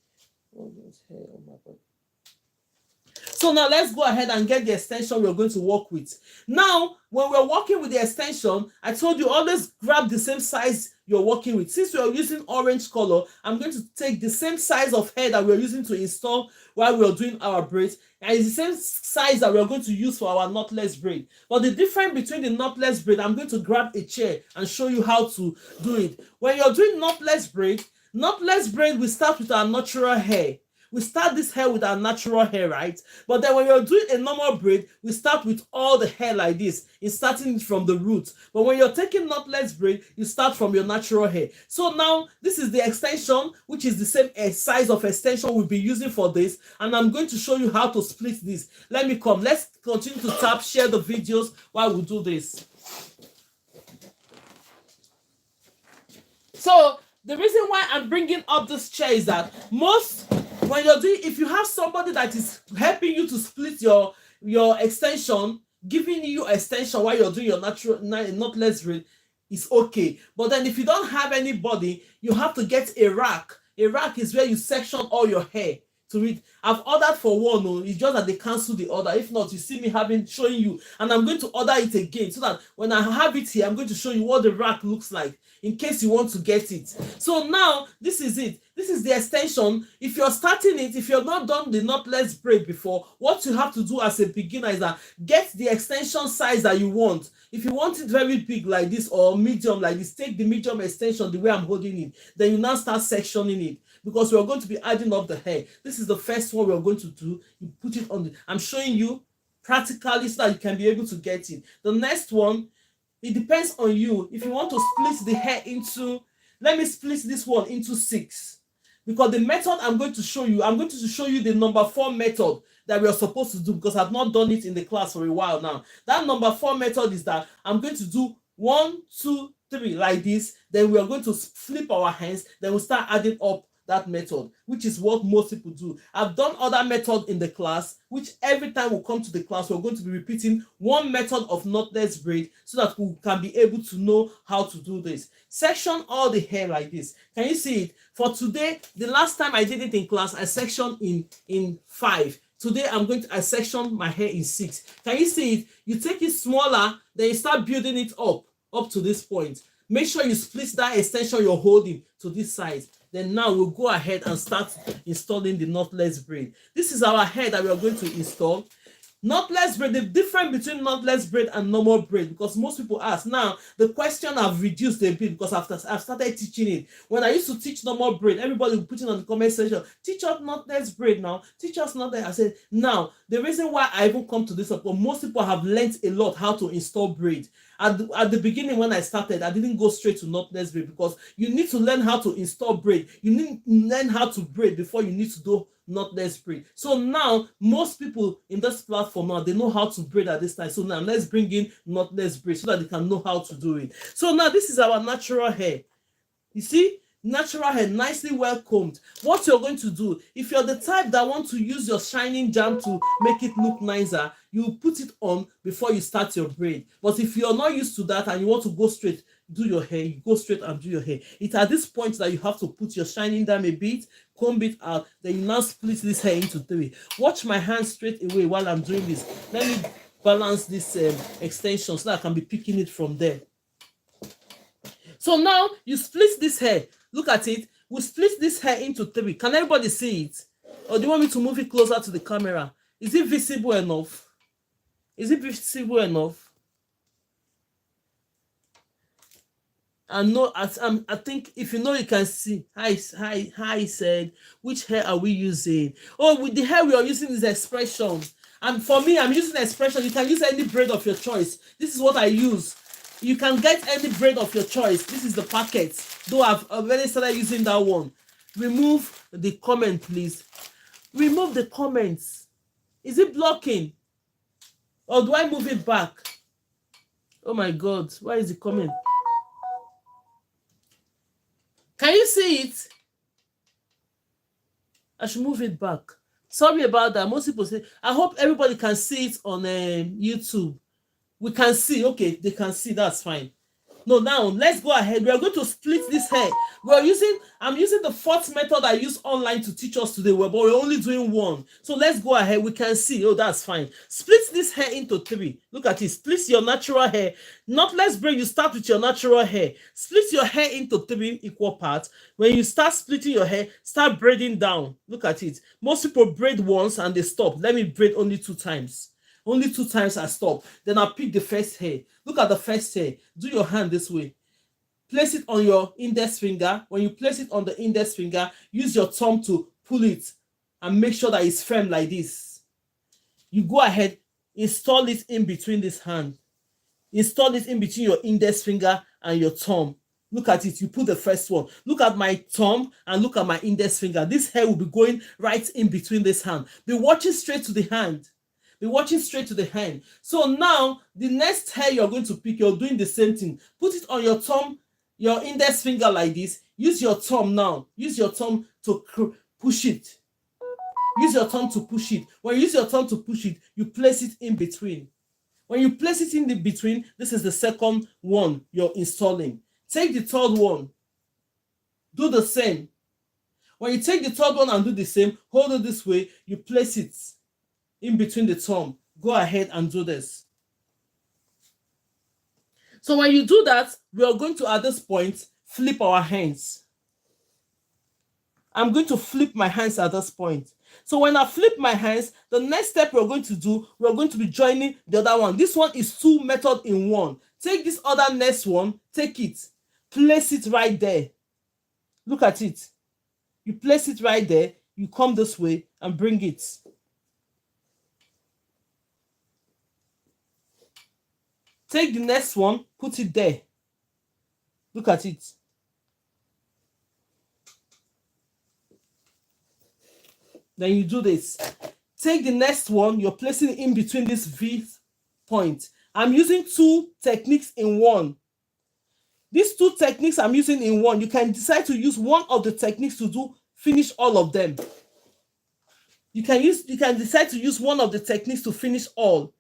So now let's go ahead and get the extension we're going to work with. Now, when we're working with the extension, I told you always grab the same size you're working with. Since we are using orange color, I'm going to take the same size of hair that we're using to install while we're doing our braids, and it's the same size that we're going to use for our knotless braid. But the difference between the knotless braid, I'm going to grab a chair and show you how to do it. When you're doing knotless braid, we start with our natural hair. We start this hair with our natural hair, right? But then when you're doing a normal braid, we start with all the hair like this. It's starting from the root. But when you're taking knotless braid, you start from your natural hair. So now, this is the extension, which is the same size of extension we'll be using for this. And I'm going to show you how to split this. Let me come. Let's continue to tap, share the videos while we do this. So, the reason why I'm bringing up this chair is that when you're doing, if you have somebody that is helping you to split your extension, giving you extension while you're doing your natural knotless braid, is okay. But then if you don't have anybody, you have to get a rack. A rack is where you section all your hair to it. I've ordered for one. No, it's just that they cancel the order. If not, you see me showing you, and I'm going to order it again so that when I have it here, I'm going to show you what the rack looks like in case you want to get it. So now this is it. This is the extension. If you're starting it, if you've not done the knotless braid before, what you have to do as a beginner is that get the extension size that you want. If you want it very big like this or medium like this, take the medium extension the way I'm holding it. Then you now start sectioning it, because we're going to be adding up the hair. This is the first one we're going to do. You put it on I'm showing you practically so that you can be able to get it. The next one, it depends on you. If you want to split the hair into, let me split this one into 6. Because the method I'm going to show you the number 4 method that we are supposed to do, because I've not done it in the class for a while now. That number 4 method is that I'm going to do 1, 2, 3 like this. Then we are going to flip our hands. Then we'll start adding up that method, which is what most people do. I've done other methods in the class, which every time we come to the class, we're going to be repeating one method of knotless braid so that we can be able to know how to do this. Section all the hair like this. Can you see it? For today, the last time I did it in class, I sectioned in 5. Today, I section my hair in 6. Can you see it? You take it smaller, then you start building it up to this point. Make sure you split that extension you're holding to this size. Then now we'll go ahead and start installing the knotless braid. This is our hair that we are going to install. Knotless braid, the difference between knotless braid and normal braid, because most people ask. Now, the question have reduced a bit because after I've started teaching it. When I used to teach normal braid, everybody would put it on the comment section, teach us knotless braid now, teach us knotless. I said, now, the reason why I even come to this, because most people have learned a lot how to install braid. At the beginning when I started, I didn't go straight to knotless braid because you need to learn how to install braid. You need to learn how to braid before you need to do knotless braid. So now most people in this platform now, they know how to braid at this time. So now let's bring in knotless braid so that they can know how to do it. So now this is our natural hair. You see, natural hair, nicely well combed. What you're going to do, if you're the type that want to use your shining jam to make it look nicer, you put it on before you start your braid. But if you're not used to that and you want to go straight, do your hair, you go straight and do your hair. It's at this point that you have to put your shining jam a bit, comb it out, then you now split this hair into 3. Watch my hand straight away while I'm doing this. Let me balance this extension so that I can be picking it from there. So now you split this hair. Look at it. We split this hair into 3. Can everybody see it? Or do you want me to move it closer to the camera? Is it visible enough? Is it visible enough? And no, I think if you know, you can see. Hi said, which hair are we using? Oh, with the hair we are using is expression. And for me, I'm using expression. You can use any braid of your choice. This is what I use. You can get any braid of your choice. This is the packet. Though I've already started using that one. Remove the comment, please. Remove the comments. Is it blocking? Or do I move it back? Oh my God. Where is the comment? Can you see it? I should move it back. Sorry about that. Most people say, I hope everybody can see it on YouTube. We can see. Okay, they can see. That's fine. No, now let's go ahead. We are going to split this hair. I'm using the 4th method I used online to teach us today, but we're only doing 1. So let's go ahead. We can see. Oh, that's fine. Split this hair into 3. Look at it. Split your natural hair. Knotless braid, you start with your natural hair. Split your hair into 3 equal parts. When you start splitting your hair, start braiding down. Look at it. Most people braid once and they stop. Let me braid only 2 times. Only 2 times I stop. Then I pick the first hair. Look at the first hair. Do your hand this way. Place it on your index finger. When you place it on the index finger, use your thumb to pull it and make sure that it's firm like this. You go ahead, install it in between this hand. Install it in between your index finger and your thumb. Look at it. You put the first one. Look at my thumb and look at my index finger. This hair will be going right in between this hand. Be watching straight to the hand. Be watching straight to the hand. So now, the next hair you're going to pick, you're doing the same thing. Put it on your thumb, your index finger like this. Use your thumb now. Use your thumb to push it. Use your thumb to push it. When you use your thumb to push it, you place it in between. When you place it in the between, this is the second one you're installing. Take the third one. Do the same. When you take the third one and do the same, hold it this way, you place it in between the thumb. Go ahead and do this. So when you do that, we are going to, at this point, flip our hands. I'm going to flip my hands at this point. So when I flip my hands, the next step we're going to do, we're going to be joining the other one. This one is 2 methods in 1. Take this other next one, take it, place it right there. Look at it. You place it right there, you come this way and bring it. Take the next one, put it there. Look at it. Then you do this. Take the next one, you're placing it in between this V point. I'm using 2 techniques in 1. These 2 techniques I'm using in 1. You can decide to use one of the techniques to finish all of them. You can decide to use one of the techniques to finish all.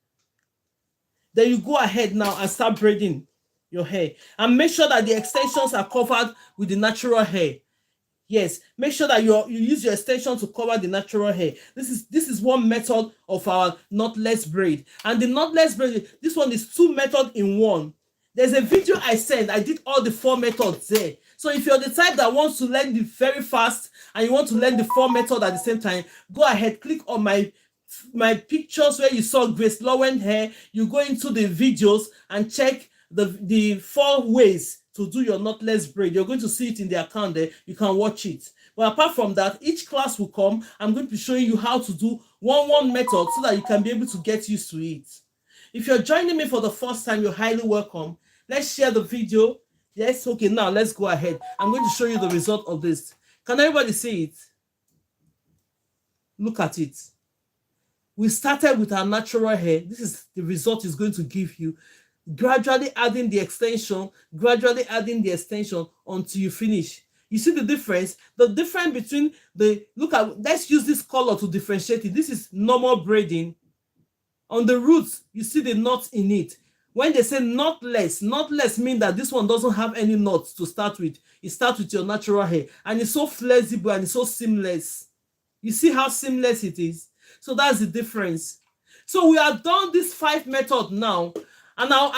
Then you go ahead now and start braiding your hair. And make sure that the extensions are covered with the natural hair. Yes, make sure that you use your extension to cover the natural hair. This is one method of our knotless braid. And the knotless braid, this one is 2 methods in 1. There's a video I sent. I did all the 4 methods there. So if you're the type that wants to learn the very fast and you want to learn the 4 methods at the same time, go ahead, click on my my pictures where you saw GraceLawendhair, you go into the videos and check the 4 ways to do your knotless braid. You're going to see it in the account there. You can watch it. But apart from that, each class will come. I'm going to be showing you how to do one method so that you can be able to get used to it. If you're joining me for the first time, you're highly welcome. Let's share the video. Yes, okay, now let's go ahead. I'm going to show you the result of this. Can everybody see it? Look at it. We started with our natural hair. This is the result it's going to give you. Gradually adding the extension, until you finish. You see the difference? The difference between let's use this color to differentiate it. This is normal braiding. On the roots, you see the knots in it. When they say knotless means that this one doesn't have any knots to start with. It starts with your natural hair. And it's so flexible and it's so seamless. You see how seamless it is? So that's the difference. So we have done this 5 method now. And now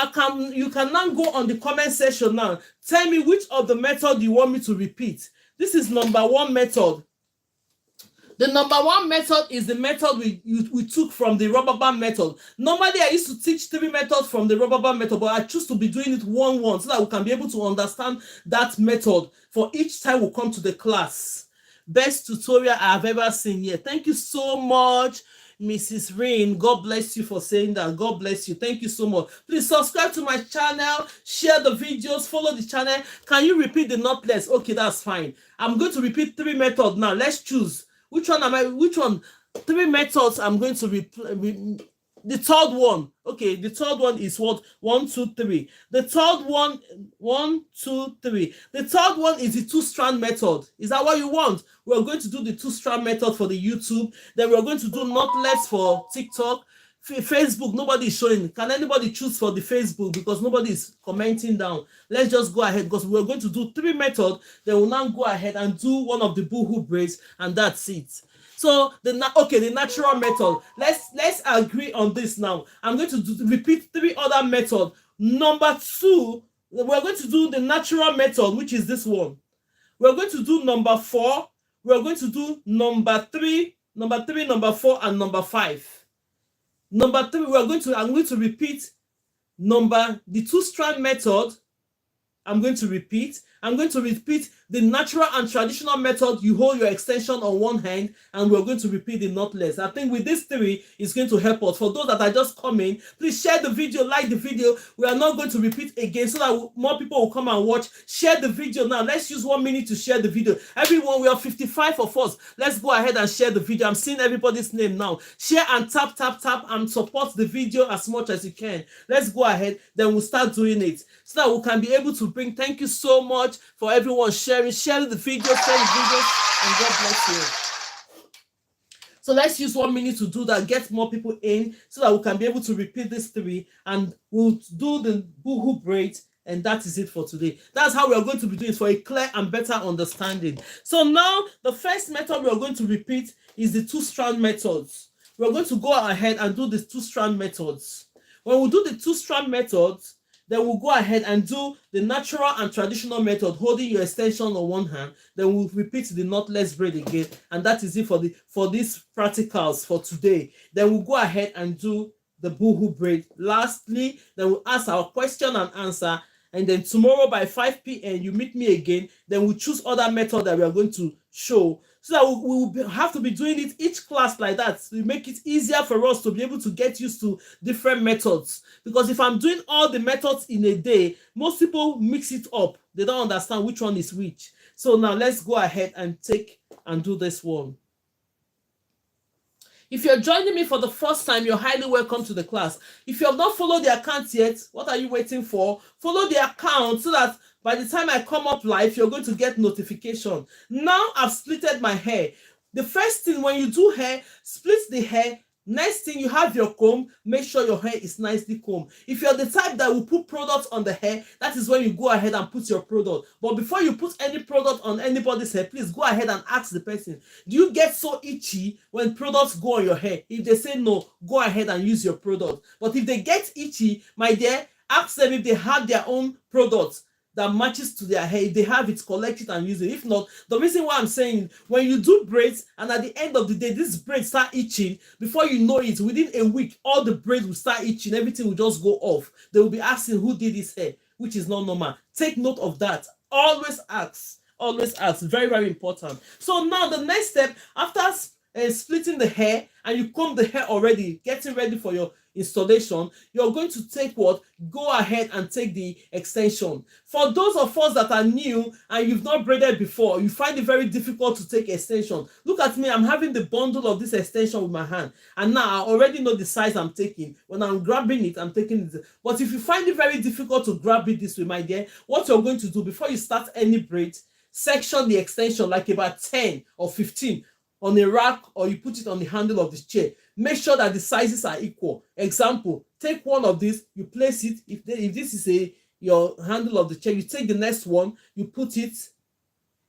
you can now go on the comment section now. Tell me which of the method you want me to repeat. This is number 1 method. The number 1 method is the method we took from the rubber band method. Normally, I used to teach 3 methods from the rubber band method, but I choose to be doing it one so that we can be able to understand that method for each time we come to the class. Best tutorial I've ever seen here. Thank you so much, Mrs. Rain. God bless you for saying that. God bless you. Thank you so much. Please subscribe to my channel, share the videos, follow the channel. Can you repeat the knotless? Okay, that's fine. I'm going to repeat 3 methods now. Let's choose. Which one? 3 methods I'm going to repeat. The third one. Okay, the third one is what? 1, 2, 3. The third one, 1, 2, 3. The third one is the 2-strand method. Is that what you want? We're going to do the 2-strand method for the YouTube. Then we're going to do knotless for TikTok. Facebook, nobody is showing. Can anybody choose for the Facebook? Because nobody is commenting down. Let's just go ahead because we're going to do 3 methods. Then we'll now go ahead and do one of the Boho braids, and that's it. So the natural method. Let's agree on this now. I'm going to repeat 3 other methods. Number 2, we're going to do the natural method, which is this one. We're going to do number 4. We're going to do number 3, number 4, and number 5. Number 3, I'm going to repeat the 2-strand method. I'm going to repeat the natural and traditional method. You hold your extension on one hand, and we're going to repeat the knotless. I think with these 3, it's going to help us. For those that are just coming, please share the video, like the video. We are not going to repeat again so that more people will come and watch. Share the video now. Let's use 1 minute to share the video. Everyone, we are 55 of us. Let's go ahead and share the video. I'm seeing everybody's name now. Share and tap and support the video as much as you can. Let's go ahead. Then we'll start doing it so that we can be able to bring. Thank you so much for everyone sharing the video, share the videos, and God bless you. So let's use 1 minute to do that, get more people in so that we can be able to repeat this 3, and we'll do the Boho braid, and that is it for today. That's how we are going to be doing it for a clear and better understanding. So now the first method we are going to repeat is the 2-strand methods. We're going to go ahead and do the 2-strand methods. When we do the 2-strand methods, then we'll go ahead and do the natural and traditional method, holding your extension on one hand. Then we'll repeat the knotless braid again, and that is it for these practicals for today. Then we'll go ahead and do the Boho braid. Lastly, then we'll ask our question and answer, and then tomorrow by 5 p.m. you meet me again. Then we'll choose other method that we are going to show, so that we will have to be doing it each class like that to make it easier for us to be able to get used to different methods. Because if I'm doing all the methods in a day, most people mix it up. They don't understand which one is which. So now let's go ahead and do this one. If you're joining me for the first time, you're highly welcome to the class. If you have not followed the account yet, what are you waiting for? Follow the account so that by the time I come up live, you're going to get notification. Now I've splitted my hair. The first thing when you do hair, split the hair. Next thing, you have your comb. Make sure your hair is nicely combed. If you're the type that will put products on the hair, that is when you go ahead and put your product. But before you put any product on anybody's hair, please go ahead and ask the person, do you get so itchy when products go on your hair? If they say no, go ahead and use your product. But if they get itchy, my dear, ask them if they have their own products. that matches to their hair. If they have it, collect it and use it. If not, the reason why I'm saying, when you do braids and at the end of the day this braid start itching, before you know it, within a week all the braids will start itching, everything will just go off. They will be asking who did this hair, which is not normal. Take note of that. Always ask. Always ask. Very, very important. So now the next step, after splitting the hair and you comb the hair already, getting ready for your installation, you're going to take what? Go ahead and take the extension. For those of us that are new and you've not braided before, you find it very difficult to take extension. Look at me, I'm having the bundle of this extension with my hand, and now I already know the size I'm taking. When I'm grabbing it, I'm taking it. But if you find it very difficult to grab it this way, my dear, what you're going to do before you start any braid, section the extension like about 10 or 15 on a rack, or you put it on the handle of the chair. Make sure that the sizes are equal. Example, take one of these, you place it. If this is your handle of the chair, you take the next one, you put it.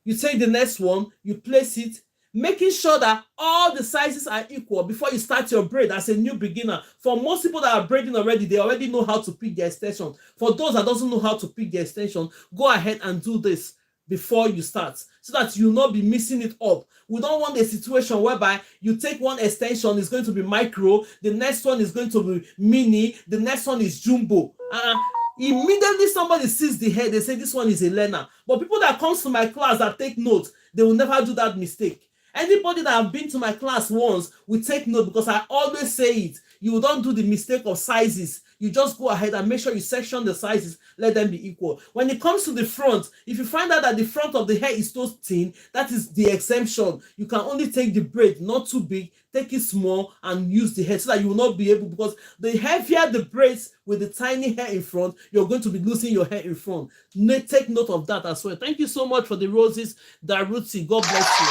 You take the next one, you place it, making sure that all the sizes are equal before you start your braid as a new beginner. For most people that are braiding already, they already know how to pick the extension. For those that doesn't know how to pick the extension, go ahead and do this before you start, so that you'll not be missing it up. We don't want a situation whereby you take one extension, is going to be micro, the next one is going to be mini, the next one is jumbo. Immediately somebody sees the hair, they say this one is a learner. But people that comes to my class that take notes, they will never do that mistake. Anybody that have been to my class once will take note, because I always say it. You don't do the mistake of sizes. You just go ahead and make sure you section the sizes, let them be equal. When it comes to the front, if you find out that the front of the hair is so thin, that is the exemption. You can only take the braid, not too big, take it small and use the hair, so that you will not be able, because the heavier the braids with the tiny hair in front, you're going to be losing your hair in front. Take note of that as well. Thank you so much for the roses, Daruti. God bless you.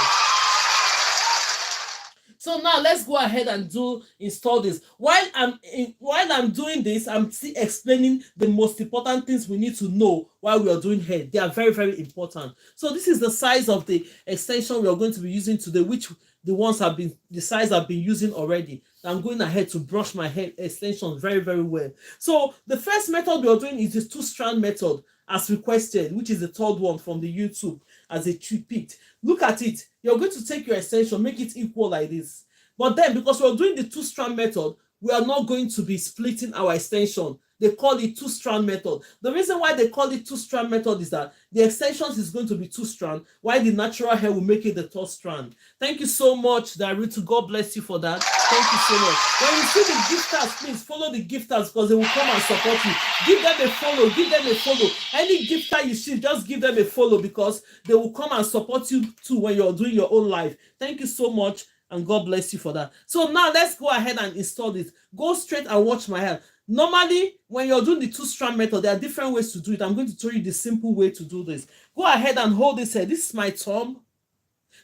So now let's go ahead and install this. While I'm doing this, I'm still explaining the most important things we need to know while we are doing hair. They are very, very important. So this is the size of the extension we are going to be using today, which the size I've been using already. I'm going ahead to brush my hair extension very, very well. So the first method we are doing is the 2-strand method as requested, which is the third one from the YouTube as a picked. Look at it. You're going to take your extension, make it equal like this. But then, because we're doing the 2-strand method, we are not going to be splitting our extension. They call it 2-strand method. The reason why they call it 2-strand method is that the extensions is going to be 2-strand, while the natural hair will make it the 3rd strand. Thank you so much, Darutu. God bless you for that. Thank you so much. When you see the gifters, please follow the gifters, because they will come and support you. Give them a follow. Give them a follow. Any gifter you see, just give them a follow, because they will come and support you too when you're doing your own life. Thank you so much, and God bless you for that. So now let's go ahead and install this. Go straight and watch my hair. Normally, when you're doing the 2-strand method, there are different ways to do it. I'm going to show you the simple way to do this. Go ahead and hold this hair. This is my thumb.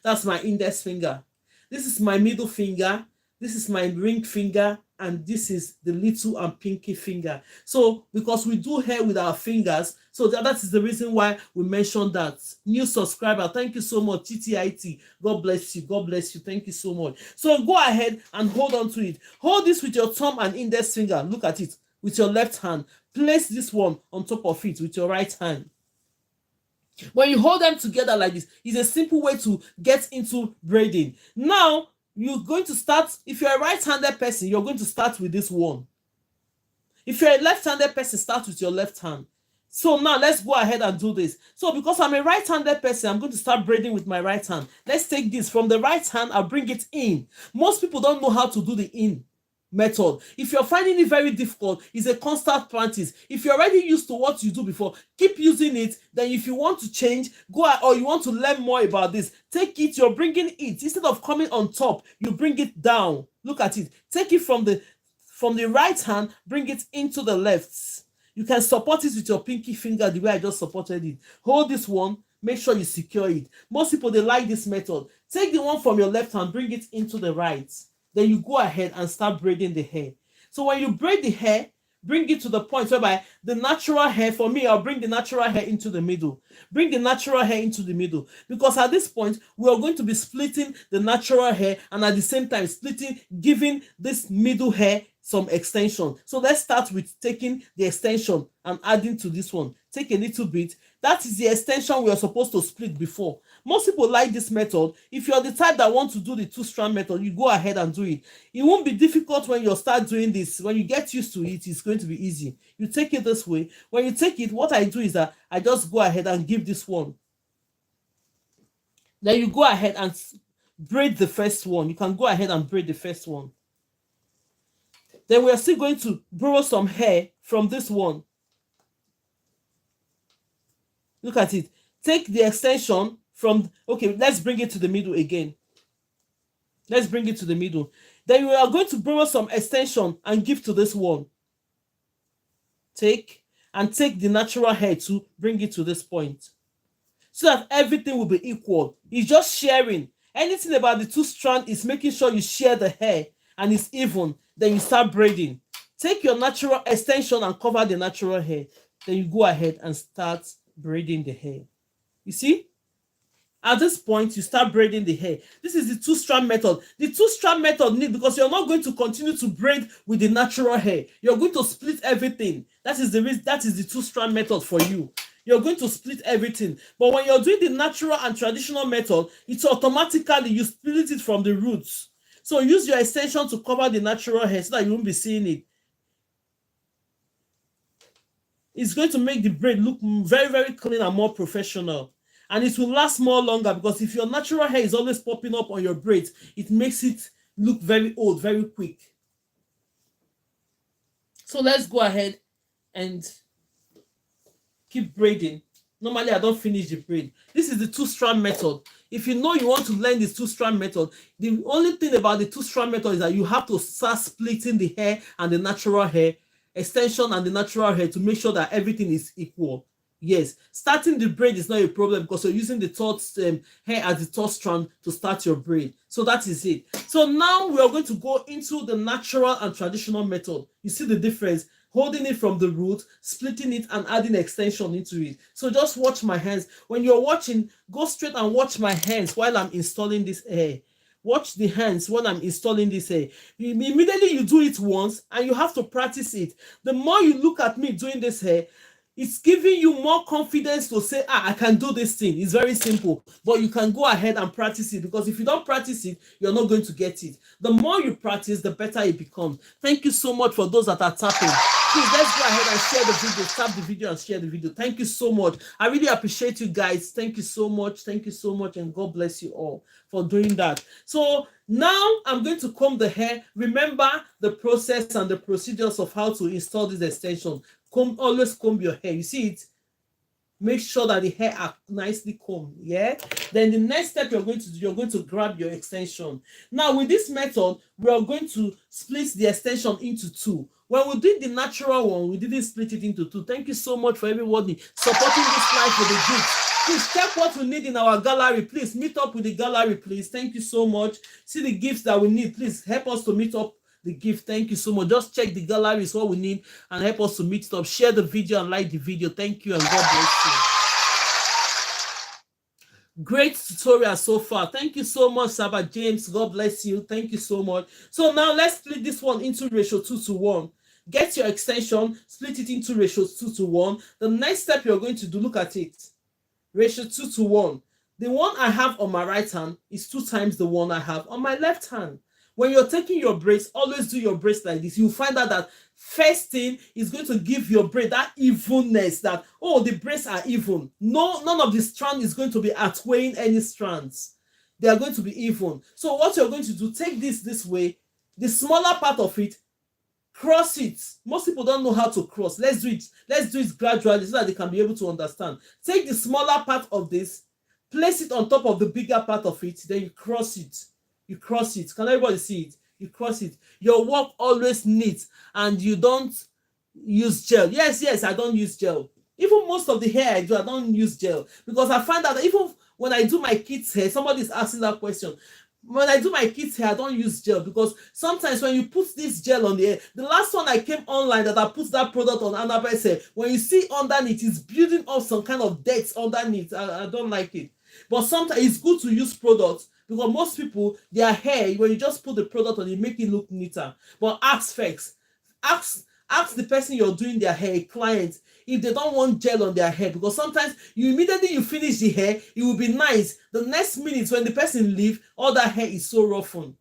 That's my index finger. This is my middle finger. This is my ring finger. And this is the little and pinky finger. So, because we do hair with our fingers, so that is the reason why we mentioned that. New subscriber, thank you so much. TTIT, God bless you. God bless you. Thank you so much. So go ahead and hold on to it. Hold this with your thumb and index finger. Look at it with your left hand. Place this one on top of it with your right hand. When you hold them together like this, it's a simple way to get into braiding. Now, you're going to start, if you're a right-handed person, you're going to start with this one. If you're a left-handed person, start with your left hand. So now let's go ahead and do this. So because I'm a right-handed person, I'm going to start braiding with my right hand. Let's take this. From the right hand, I'll bring it in. Most people don't know how to do the in method. If you're finding it very difficult, it's a constant practice. If you're already used to what you do before, keep using it. Then if you want to change, or you want to learn more about this, take it, you're bringing it. Instead of coming on top, you bring it down. Look at it. Take it from the right hand, bring it into the left. You can support it with your pinky finger the way I just supported it. Hold this one, make sure you secure it. Most people, they like this method. Take the one from your left hand, bring it into the right. Then you go ahead and start braiding the hair. So when you braid the hair, bring it to the point whereby the natural hair, for me, I'll bring the natural hair into the middle. Bring the natural hair into the middle. Because at this point, we are going to be splitting the natural hair and at the same time giving this middle hair some extension. So let's start with taking the extension and adding to this one. Take a little bit. That is the extension we are supposed to split before. Most people like this method. If you're the type that want to do the 2-strand method, you go ahead and do it. It won't be difficult when you start doing this. When you get used to it, it's going to be easy. You take it this way. When you take it, what I do is that I just go ahead and give this one. Then you go ahead and braid the first one. You can go ahead and braid the first one. Then we are still going to borrow some hair from this one. Look at it. Take the extension from, okay, let's bring it to the middle again. Let's bring it to the middle. Then we are going to borrow some extension and give to this one. Take the natural hair to bring it to this point, so that everything will be equal. It's just sharing. Anything about the 2-strand is making sure you share the hair and it's even. Then you start braiding. Take your natural extension and cover the natural hair. Then you go ahead and start braiding the hair. You see? At this point, you start braiding the hair. This is the 2-strand method. The 2-strand method need, because you're not going to continue to braid with the natural hair. You're going to split everything. That is the reason. That is the 2-strand method for you. You're going to split everything. But when you're doing the natural and traditional method, it's automatically you split it from the roots. So use your extension to cover the natural hair so that you won't be seeing it. It's going to make the braid look very, very clean and more professional. And it will last more longer, because if your natural hair is always popping up on your braids, it makes it look very old, very quick. So let's go ahead and keep braiding. Normally, I don't finish the braid. This is the 2-strand method. If you know you want to learn this 2-strand method, the only thing about the 2-strand method is that you have to start splitting the hair and the natural hair, extension and the natural hair, to make sure that everything is equal. Yes, starting the braid is not a problem, because you're using the third hair as the third strand to start your braid. So that is it. So now we are going to go into the natural and traditional method. You see the difference? Holding it from the root, splitting it, and adding extension into it. So just watch my hands. When you're watching, go straight and watch my hands while I'm installing this hair. Watch the hands when I'm installing this hair. Immediately you do it once, and you have to practice it. The more you look at me doing this hair, it's giving you more confidence to say, I can do this thing. It's very simple. But you can go ahead and practice it, because if you don't practice it, you're not going to get it. The more you practice, the better it becomes. Thank you so much for those that are tapping. Please, let's go ahead and share the video. Tap the video and share the video. Thank you so much. I really appreciate you guys. Thank you so much. Thank you so much. And God bless you all for doing that. So now I'm going to comb the hair. Remember the process and the procedures of how to install this extension. Always comb your hair. You see it? Make sure that the hair are nicely combed. Yeah. Then the next step you're going to do, you're going to grab your extension. Now with this method, we are going to split the extension into two. When we did the natural one, we didn't split it into two. Thank you so much for everybody supporting this live with the gifts. Please check what we need in our gallery. Please meet up with the gallery, please. Thank you so much. See the gifts that we need. Please help us to meet up the gift. Thank you so much. Just check the gallery is what we need and help us to meet it up. Share the video and like the video. Thank you and God bless you. Great tutorial so far. Thank you so much, Saba James. God bless you. Thank you so much. So now let's split this one into ratio 2:1. Get your extension, split it into ratio 2:1. The next step you're going to do, look at it. Ratio 2:1. The one I have on my right hand is 2 times the one I have on my left hand. When you're taking your braids, always do your braids like this. You'll find out that first thing is going to give your braid that evenness, that, oh, the braids are even. No, none of the strand is going to be outweighing any strands. They are going to be even. So what you're going to do, take this way, the smaller part of it, cross it. Most people don't know how to cross. Let's do it gradually so that they can be able to understand. Take the smaller part of this, place it on top of the bigger part of it, then you cross it. You cross it. Can everybody see it? You cross it. Your work always neat and you don't use gel. Yes, I don't use gel. Even most of the hair I do, I don't use gel, because I find out that even when I do my kids' hair, somebody is asking that question. When I do my kids' hair, I don't use gel, because sometimes when you put this gel on the hair, the last one I came online that I put that product on Annabelle's hair, when you see underneath, it's building up some kind of dirt underneath. I don't like it. But sometimes it's good to use products, because most people, their hair, when you just put the product on, it make it look neater. But ask first. Ask the person you're doing their hair, a client, if they don't want gel on their hair, because sometimes immediately you finish the hair, it will be nice. The next minute when the person leave, all that hair is so roughened,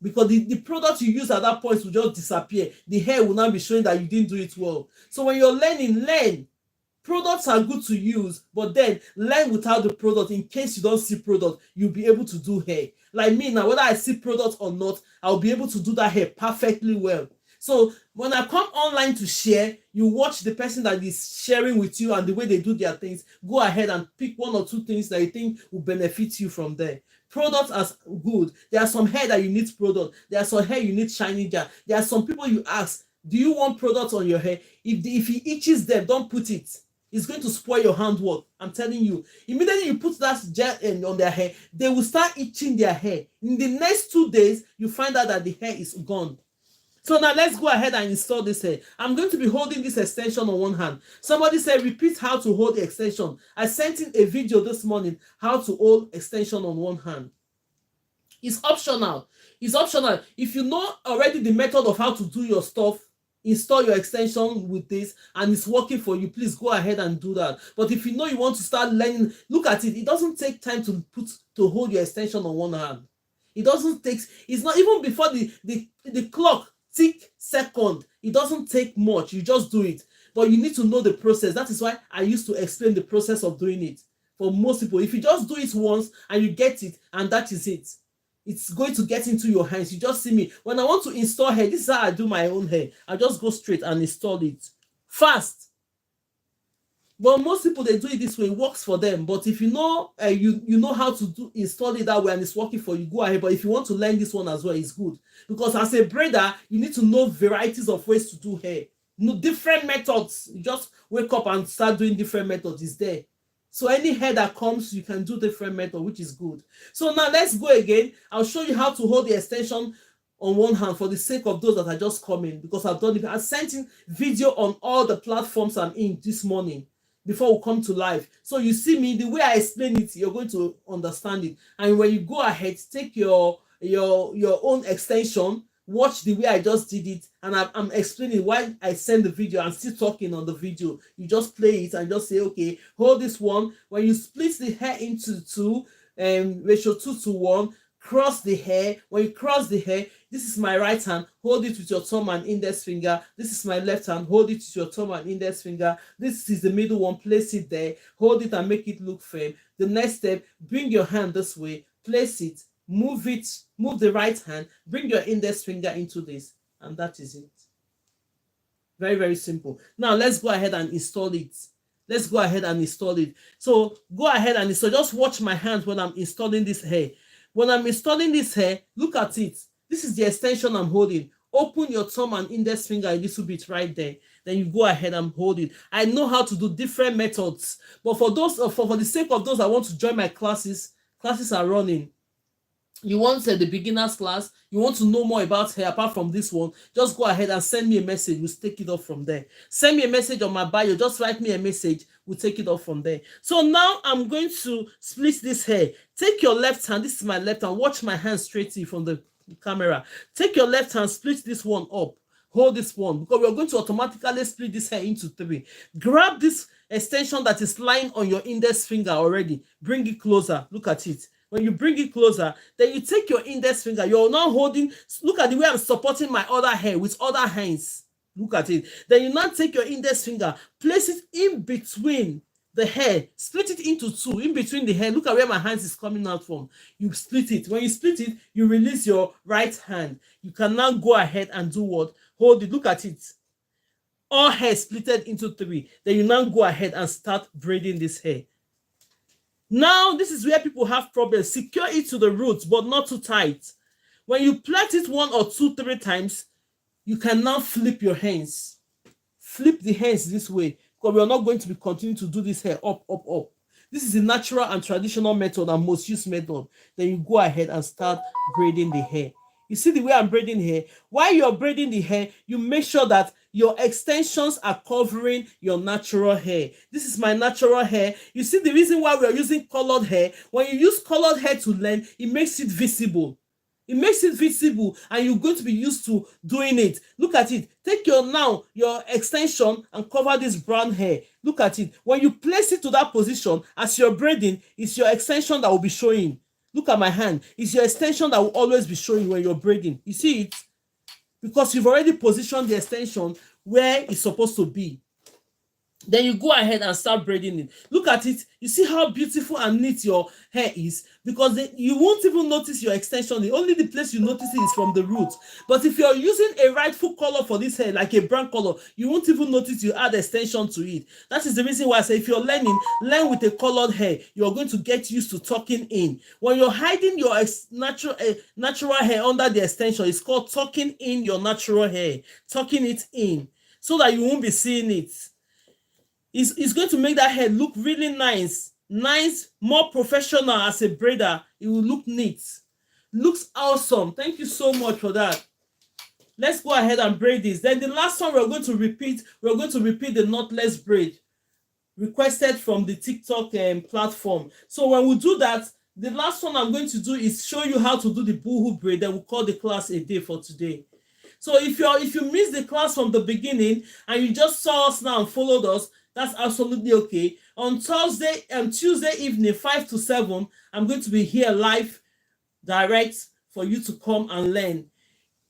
because the product you use at that point will just disappear. The hair will now be showing that you didn't do it well. So when you're learning, learn. Products are good to use, but then learn without the product. In case you don't see product, you'll be able to do hair. Like me now, whether I see product or not, I'll be able to do that hair perfectly well. So when I come online to share, you watch the person that is sharing with you and the way they do their things. Go ahead and pick one or two things that you think will benefit you from there. Products are good. There are some hair that you need product. There are some hair you need shiny gel. There are some people you ask, do you want products on your hair? If it itches them, don't put it. It's going to spoil your handwork. I'm telling you. Immediately you put that gel on their hair, they will start itching their hair. In the next 2 days, you find out that the hair is gone. So now let's go ahead and install this hair. I'm going to be holding this extension on one hand. Somebody said, repeat how to hold the extension. I sent in a video this morning, how to hold extension on one hand. It's optional. It's optional. If you know already the method of how to do your stuff, install your extension with this and it's working for you, please go ahead and do that. But if you know you want to start learning, look at it. It doesn't take time to hold your extension on one hand. It doesn't take, it's not even before the clock tick second. It doesn't take much. You just do it. But you need to know the process. That is why I used to explain the process of doing it. For most people, if you just do it once and you get it, and that is it, it's going to get into your hands. You just see me. When I want to install hair, this is how I do my own hair. I just go straight and install it. Fast. But most people, they do it this way. It works for them. But if you know you know how to install it that way and it's working for you, go ahead. But if you want to learn this one as well, it's good. Because as a braider, you need to know varieties of ways to do hair. No different methods. You just wake up and start doing different methods. It's there. So any hair that comes, you can do different method, which is good. So now let's go again. I'll show you how to hold the extension on one hand for the sake of those that are just coming, because I've done it. I sent in video on all the platforms I'm in this morning before we come to live. So you see me, the way I explain it, you're going to understand it. And when you go ahead, take your own extension, watch the way I just did it, and I'm explaining why I send the video. I'm still talking on the video. You just play it and just say, okay, hold this one. When you split the hair into two, ratio 2:1, cross the hair. When you cross the hair, this is my right hand, hold it with your thumb and index finger. This is my left hand, hold it with your thumb and index finger. This is the middle one, place it there, hold it and make it look firm. The next step, bring your hand this way, place it, move the right hand, bring your index finger into this, and that is it. Very, very simple. Now let's go ahead and install it. Let's go ahead and install it. So go ahead and install. Just watch my hands when I'm installing this hair. When I'm installing this hair, look at it. This is the extension I'm holding. Open your thumb and index finger a little bit right there. Then you go ahead and hold it. I know how to do different methods, but for the sake of those that want to join my classes are running. You want the beginners class, you want to know more about hair apart from this one, just go ahead and send me a message. We'll take it off from there. Send me a message on my bio. Just write me a message. We'll take it off from there. So now I'm going to split this hair. Take your left hand. This is my left hand. Watch my hand straight to you from the camera. Take your left hand, split this one up. Hold this one, because we're going to automatically split this hair into 3. Grab this extension that is lying on your index finger already. Bring it closer. Look at it. When you bring it closer, then you take your index finger. You're now holding, look at the way I'm supporting my other hair with other hands. Look at it. Then you now take your index finger, place it in between the hair, split it into 2, in between the hair. Look at where my hands is coming out from. You split it. When you split it, you release your right hand. You can now go ahead and do what? Hold it. Look at it. All hair splitted into 3. Then you now go ahead and start braiding this hair. Now, this is where people have problems. Secure it to the roots, but not too tight. When you plait it 1 or 2, 3 times, you can now flip your hands. Flip the hands this way, because we're not going to be continuing to do this hair up, up, up. This is the natural and traditional method and most used method. Then you go ahead and start braiding the hair. You see the way I'm braiding hair? While you're braiding the hair, you make sure that your extensions are covering your natural hair. This is my natural hair. You see the reason why we are using colored hair? When you use colored hair to learn, it makes it visible. It makes it visible and you're going to be used to doing it. Look at it. Take your extension and cover this brown hair. Look at it. When you place it to that position, as you're braiding, it's your extension that will be showing. Look at my hand. It's your extension that will always be showing when you're braiding. You see it? Because you've already positioned the extension where it's supposed to be. Then you go ahead and start braiding it. Look at it. You see how beautiful and neat your hair is, because you won't even notice your extension. Only the place you notice it is from the root. But if you're using a rightful color for this hair, like a brown color, you won't even notice you add extension to it. That is the reason why I say if you're learning, learn with a colored hair. You're going to get used to tucking in. When you're hiding your natural hair under the extension, it's called tucking in your natural hair. Tucking it in so that you won't be seeing it. It's going to make that hair look really nice, more professional as a braider. It will look neat. Looks awesome. Thank you so much for that. Let's go ahead and braid this. Then the last one we're going to repeat the knotless braid requested from the TikTok platform. So when we do that, the last one I'm going to do is show you how to do the Boho braid. Then we'll call the class a day for today. So if you missed the class from the beginning and you just saw us now and followed us, that's absolutely okay. On Tuesday evening, 5 to 7, I'm going to be here live, direct, for you to come and learn.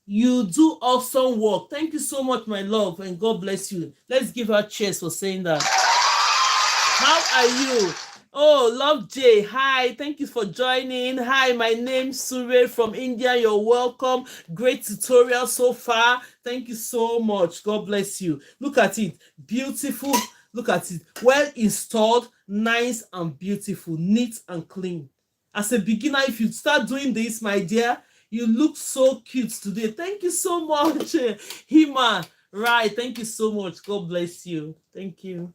You do awesome work. Thank you so much, my love, and God bless you. Let's give her cheers for saying that. How are you? Oh, Love J, hi, thank you for joining. Hi, my name's Sure from India. You're welcome. Great tutorial so far. Thank you so much. God bless you. Look at it. Beautiful. Look at it. Well installed, nice and beautiful, neat and clean. As a beginner, if you start doing this, my dear, you look so cute today. Thank you so much, Hima. Right, thank you so much. God bless you. Thank you.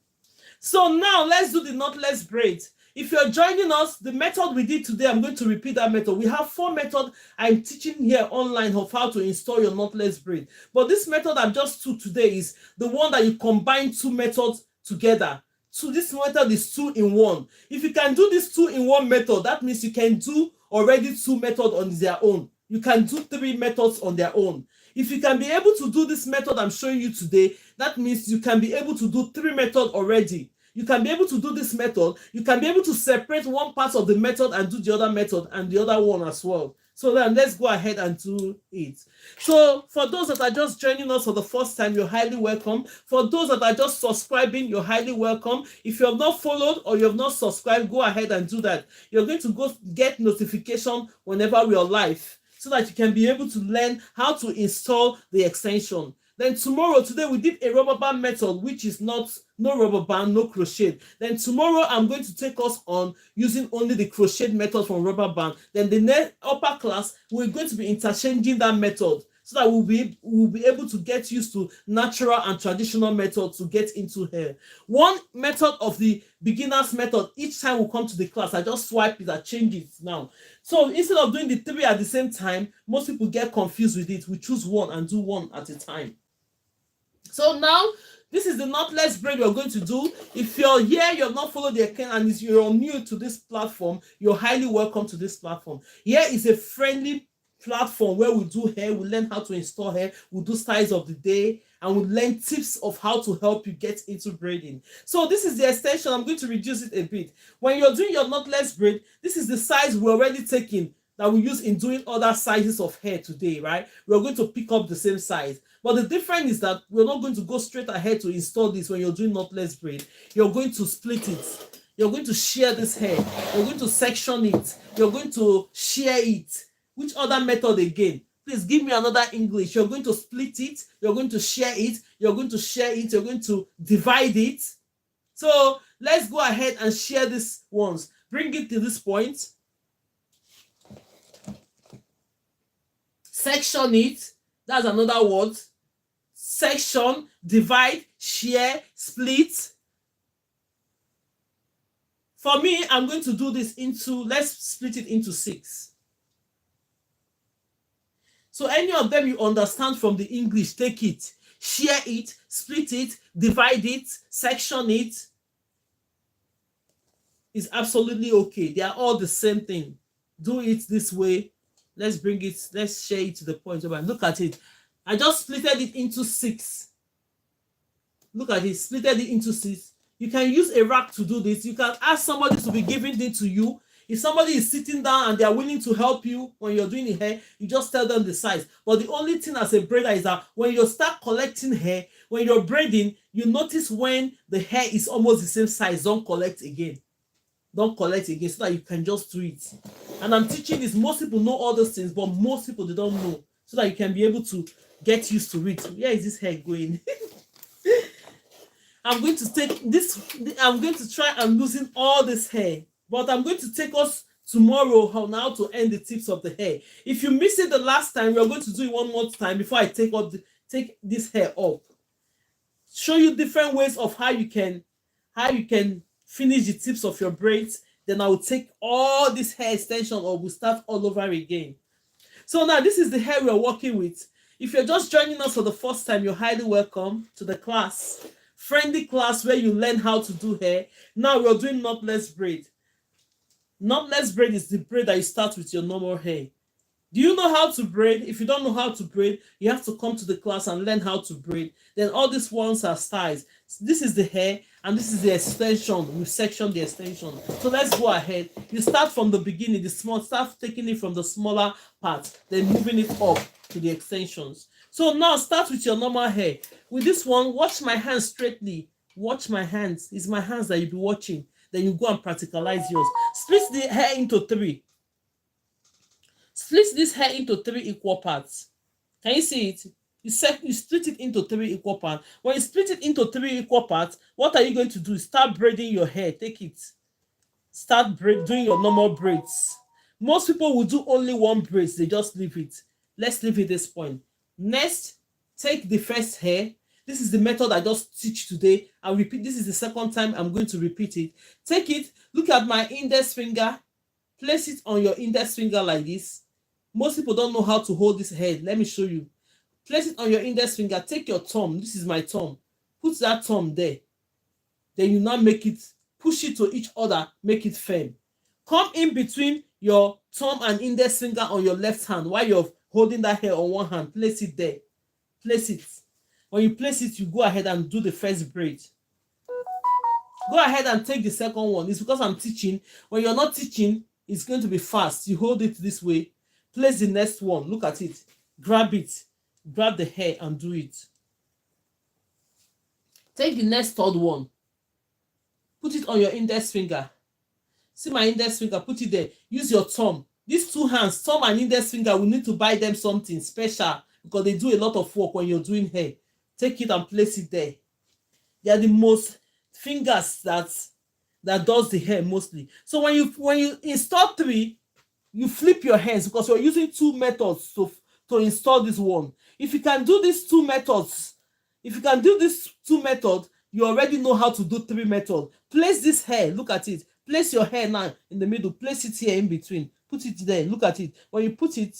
So now let's do the knotless braid. If you're joining us, the method we did today, I'm going to repeat that method. We have 4 methods I'm teaching here online of how to install your knotless braid. But this method I've just took today is the one that you combine 2 methods together. So this method is 2 in 1. If you can do this 2 in 1 method, that means you can do already 2 methods on their own. You can do 3 methods on their own. If you can be able to do this method I'm showing you today, that means you can be able to do 3 methods already. You can be able to do this method. You can be able to separate one part of the method and do the other method and the other one as well. So then let's go ahead and do it. So for those that are just joining us for the first time, you're highly welcome. For those that are just subscribing, you're highly welcome. If you have not followed or you have not subscribed, go ahead and do that. You're going to go get notification whenever we are live so that you can be able to learn how to install the extension. Then today we did a rubber band method, which is no rubber band, no crochet. Then tomorrow I'm going to take us on using only the crochet method from rubber band. Then the next upper class, we're going to be interchanging that method so that we'll be able to get used to natural and traditional methods to get into hair. One method of the beginner's method, each time we come to the class, I just swipe it, I change it now. So instead of doing the 3 at the same time, most people get confused with it. We choose one and do one at a time. So now, this is the knotless braid we're going to do. If you're here, you have not followed the account and you're new to this platform, you're highly welcome to this platform. Here is a friendly platform where we do hair, we learn how to install hair, we do styles of the day, and we learn tips of how to help you get into braiding. So this is the extension. I'm going to reduce it a bit. When you're doing your knotless braid, this is the size we're already taking that we use in doing other sizes of hair today, right? We're going to pick up the same size. But the difference is that we're not going to go straight ahead to install this when you're doing knotless braid. You're going to split it. You're going to shear this hair. You're going to section it. You're going to shear it. Which other method again? Please give me another English. You're going to split it. You're going to shear it. You're going to shear it. You're going to divide it. So let's go ahead and shear these ones. Bring it to this point. Section it. That's another word. Section, divide, shear, split. For me, I'm going to do this let's split it into 6. So any of them you understand from the English, take it, shear it, split it, divide it, section it. It's absolutely okay. They are all the same thing. Do it this way. let's bring it, let's share it to the point. Look at it. I just splitted it into 6. Look at it, splitted it into 6. You can use a rack to do this. You can ask somebody to be giving it to you. If somebody is sitting down and they are willing to help you when you're doing the hair, you just tell them the size. But the only thing as a braider is that when you start collecting hair, when you're braiding, you notice when the hair is almost the same size, don't collect again. Don't collect again, so that you can just do it. And I'm teaching this. Most people know all those things, but most people, they don't know, so that you can be able to get used to it. Where is this hair going? I'm going to take this, I'm going to try and loosen all this hair, but I'm going to take us tomorrow on how to end the tips of the hair. If you missed it the last time, we're going to do it one more time before I take this hair up. Show you different ways of how you can finish the tips of your braids. Then I will take all this hair extension, or we'll start all over again. So now this is the hair we're working with. If you're just joining us for the first time, you're highly welcome to the class. Friendly class where you learn how to do hair. Now we're doing knotless braid. Knotless braid is the braid that you start with your normal hair. Do you know how to braid? If you don't know how to braid, you have to come to the class and learn how to braid. Then all these ones are styles. This is the hair and this is the extension. We section the extension. So let's go ahead. You start from the beginning, start taking it from the smaller part, then moving it up to the extensions. So now start with your normal hair. With this one, watch my hands straightly. Watch my hands. It's my hands that you'll be watching. Then you go and practicalize yours. Split the hair into 3. Split this hair into 3 equal parts. Can you see it? You split it into 3 equal parts. When you split it into 3 equal parts, what are you going to do? Start braiding your hair. Take it. Start doing your normal braids. Most people will do only one braid. They just leave it. Let's leave it this point. Next, take the first hair. This is the method I just teach today. I'll repeat. This is the second time I'm going to repeat it. Take it. Look at my index finger. Place it on your index finger like this. Most people don't know how to hold this head. Let me show you. Place it on your index finger. Take your thumb. This is my thumb. Put that thumb there. Then you now make it, push it to each other, make it firm. Come in between your thumb and index finger on your left hand while you're holding that hair on one hand. Place it there. Place it. When you place it, you go ahead and do the first braid. Go ahead and take the second one. It's because I'm teaching. When you're not teaching, it's going to be fast. You hold it this way. Place the next one. Look at it. Grab it. Grab the hair and do it. Take the next third one. Put it on your index finger. See my index finger? Put it there. Use your thumb. These two hands, thumb and index finger, we need to buy them something special because they do a lot of work when you're doing hair. Take it and place it there. They are the most fingers that does the hair mostly. So when you install 3, you flip your hands because you're using 2 methods to install this one. If you can do these 2 methods, you already know how to do 3 methods. Place this hair. Look at it. Place your hair now in the middle. Place it here in between. Put it there. Look at it. When you put it,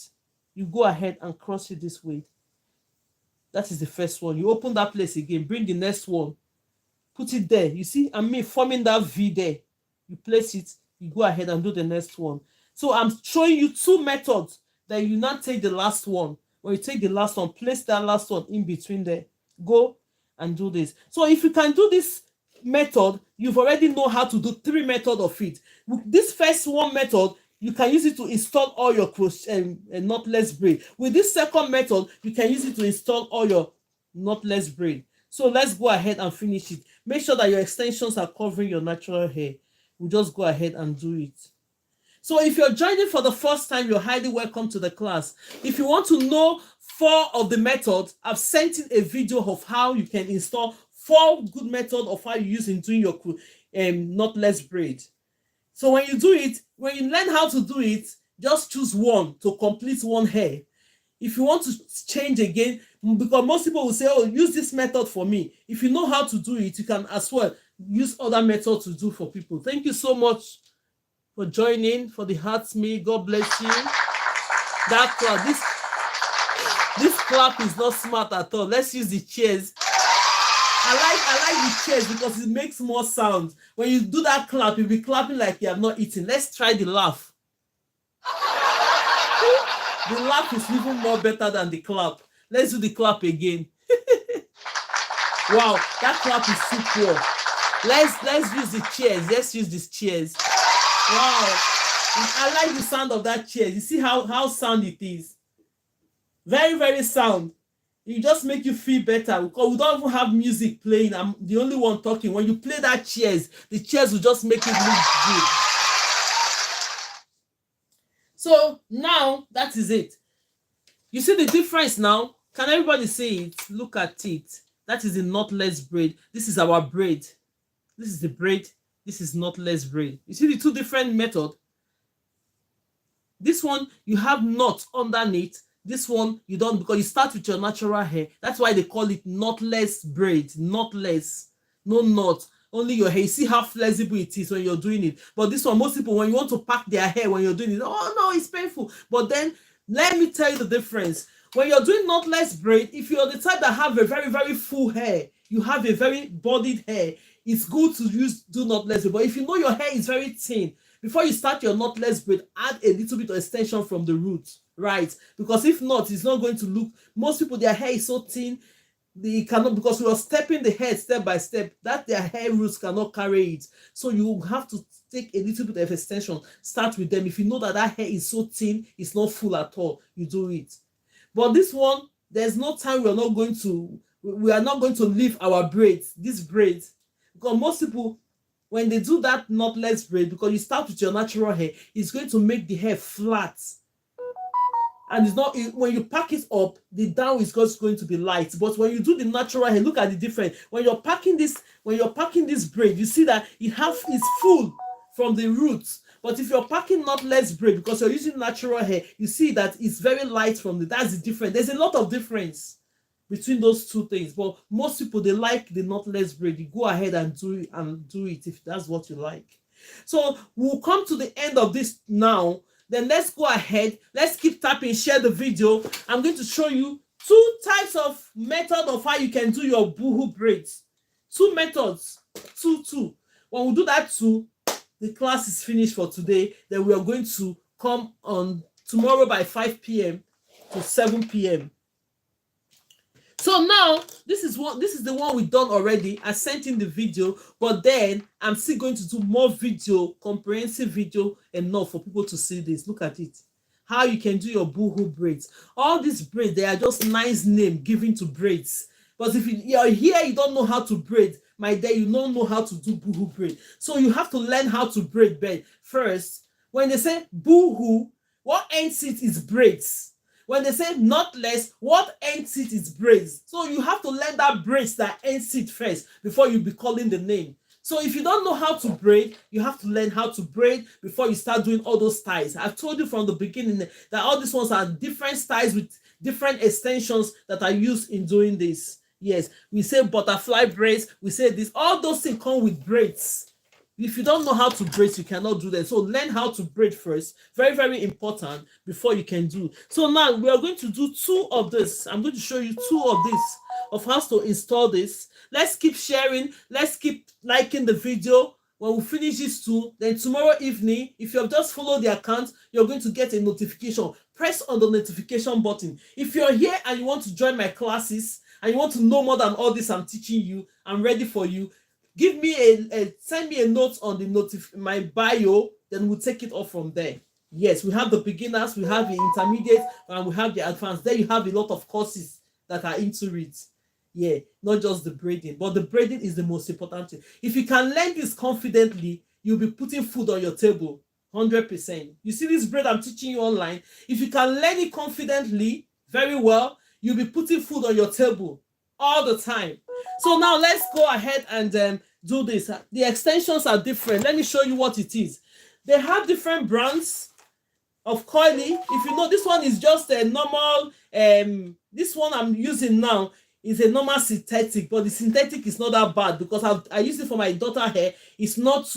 you go ahead and cross it this way. That is the first one. You open that place again. Bring the next one. Put it there. You see, forming that V there. You place it. You go ahead and do the next one. So I'm showing you 2 methods. Then you now take the last one. When you take the last one, place that last one in between there. Go and do this. So if you can do this method, you've already know how to do 3 methods of it. With this first one method, you can use it to install all your knotless braid. With this second method, you can use it to install all your knotless braid. So let's go ahead and finish it. Make sure that your extensions are covering your natural hair. We'll just go ahead and do it. So if you're joining for the first time, you're highly welcome to the class. If you want to know 4 of the methods, I've sent in a video of how you can install 4 good methods of how you use in doing your knotless braid. So when you do it, when you learn how to do it, just choose one to complete one hair. If you want to change again, because most people will say, oh, use this method for me. If you know how to do it, you can as well use other methods to do for people. Thank you so much for joining, for the hearts me. God bless you. That clap, this clap is not smart at all. Let's use the cheers. I like the cheers because it makes more sound. When you do that clap, you'll be clapping like you have not eaten. Let's try the laugh. The laugh is even more better than the clap. Let's do the clap again. Wow, that clap is super. Let's use the cheers. Let's use these cheers. Wow, I like the sound of that cheers. You see how sound it is. Very, very sound. It just make you feel better because we don't even have music playing. I'm the only one talking. When you play that cheers, the cheers will just make it look good. So now that is it. You see the difference now? Can everybody see it? Look at it. That is the knotless braid. This is our braid. This is the braid. This is knotless braid. You see the two different methods? This one, you have knots underneath. This one, you don't, because you start with your natural hair. That's why they call it knotless braid. Knotless. No knot. Only your hair. You see how flexible it is when you're doing it. But this one, most people, when you want to pack their hair when you're doing it, oh no, it's painful. But then, let me tell you the difference. When you're doing knotless braid, if you're the type that have a very, very full hair, you have a very bodied hair, it's good to do knotless braid. But if you know your hair is very thin, before you start your knotless braid, add a little bit of extension from the root, right? Because if not, it's not going to look, most people, their hair is so thin, they cannot, because we are stepping the hair step by step, that their hair roots cannot carry it. So you have to take a little bit of extension. Start with them. If you know that hair is so thin, it's not full at all, you do it. But this one, there's no time we are not going to leave our braids, these braids. Because most people, when they do that knotless braid, because you start with your natural hair, it's going to make the hair flat. And it's not, when you pack it up, the down is just going to be light. But when you do the natural hair, look at the difference. When you're packing this braid, you see that it's full from the roots. But if you're packing knotless braid, because you're using natural hair, you see that it's very light from that's the difference. There's a lot of difference between those two things. But most people, they like the knotless braid. You go ahead and do it if that's what you like. So we'll come to the end of this now. Then let's go ahead. Let's keep tapping, share the video. I'm going to show you two types of method of how you can do your Boho braids. Two methods. Two. When we do that the class is finished for today. Then we are going to come on tomorrow by 5 p.m. to 7 p.m. So now this is the one we've done already. I sent in the video, but then I'm still going to do more video, comprehensive video enough for people to see this. Look at it. How you can do your Boho braids. All these braids, they are just nice name given to braids. But if you're here, you don't know how to braid, my dear, you don't know how to do Boho braid. So you have to learn how to braid first. When they say Boho, what ends it is braids. When they say knotless, what ends it is braids. So you have to learn that braids that ends it first before you be calling the name. So if you don't know how to braid, you have to learn how to braid before you start doing all those styles. I've told you from the beginning that all these ones are different styles with different extensions that are used in doing this. Yes, we say butterfly braids, we say this, all those things come with braids. If you don't know how to braid, you cannot do that. So learn how to braid first. Very, very important before you can do. So now we are going to do two of this. I'm going to show you two of this, of how to install this. Let's keep sharing. Let's keep liking the video. When we finish this too, then tomorrow evening, if you have just followed the account, you're going to get a notification. Press on the notification button. If you're here and you want to join my classes, and you want to know more than all this I'm teaching you, I'm ready for you. Give me send me a note on the my bio, then we'll take it off from there. Yes, we have the beginners, we have the intermediate, and we have the advanced. There you have a lot of courses that are into it. Yeah, not just the braiding, but the braiding is the most important thing. If you can learn this confidently, you'll be putting food on your table, 100%. You see this braid I'm teaching you online? If you can learn it confidently, very well, you'll be putting food on your table all the time. So now let's go ahead and do this. The extensions are different. Let me show you what it is. They have different brands of coiling. If you know, this one is just a normal, this one I'm using now is a normal synthetic, but the synthetic is not that bad because I use it for my daughter hair. It's not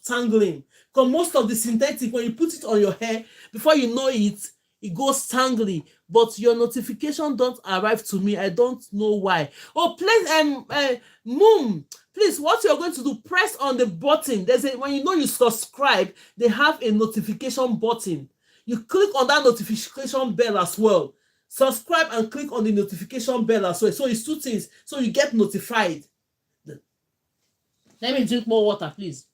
tangling. Because most of the synthetic, when you put it on your hair, before you know it, it goes tangly, but your notification don't arrive to me. I don't know why. Oh, please, Moon, please, what you're going to do, press on the button. When you know you subscribe, they have a notification button. you click on that notification bell as well. Subscribe and click on the notification bell as well. So it's two things. So you get notified. Let me drink more water, please.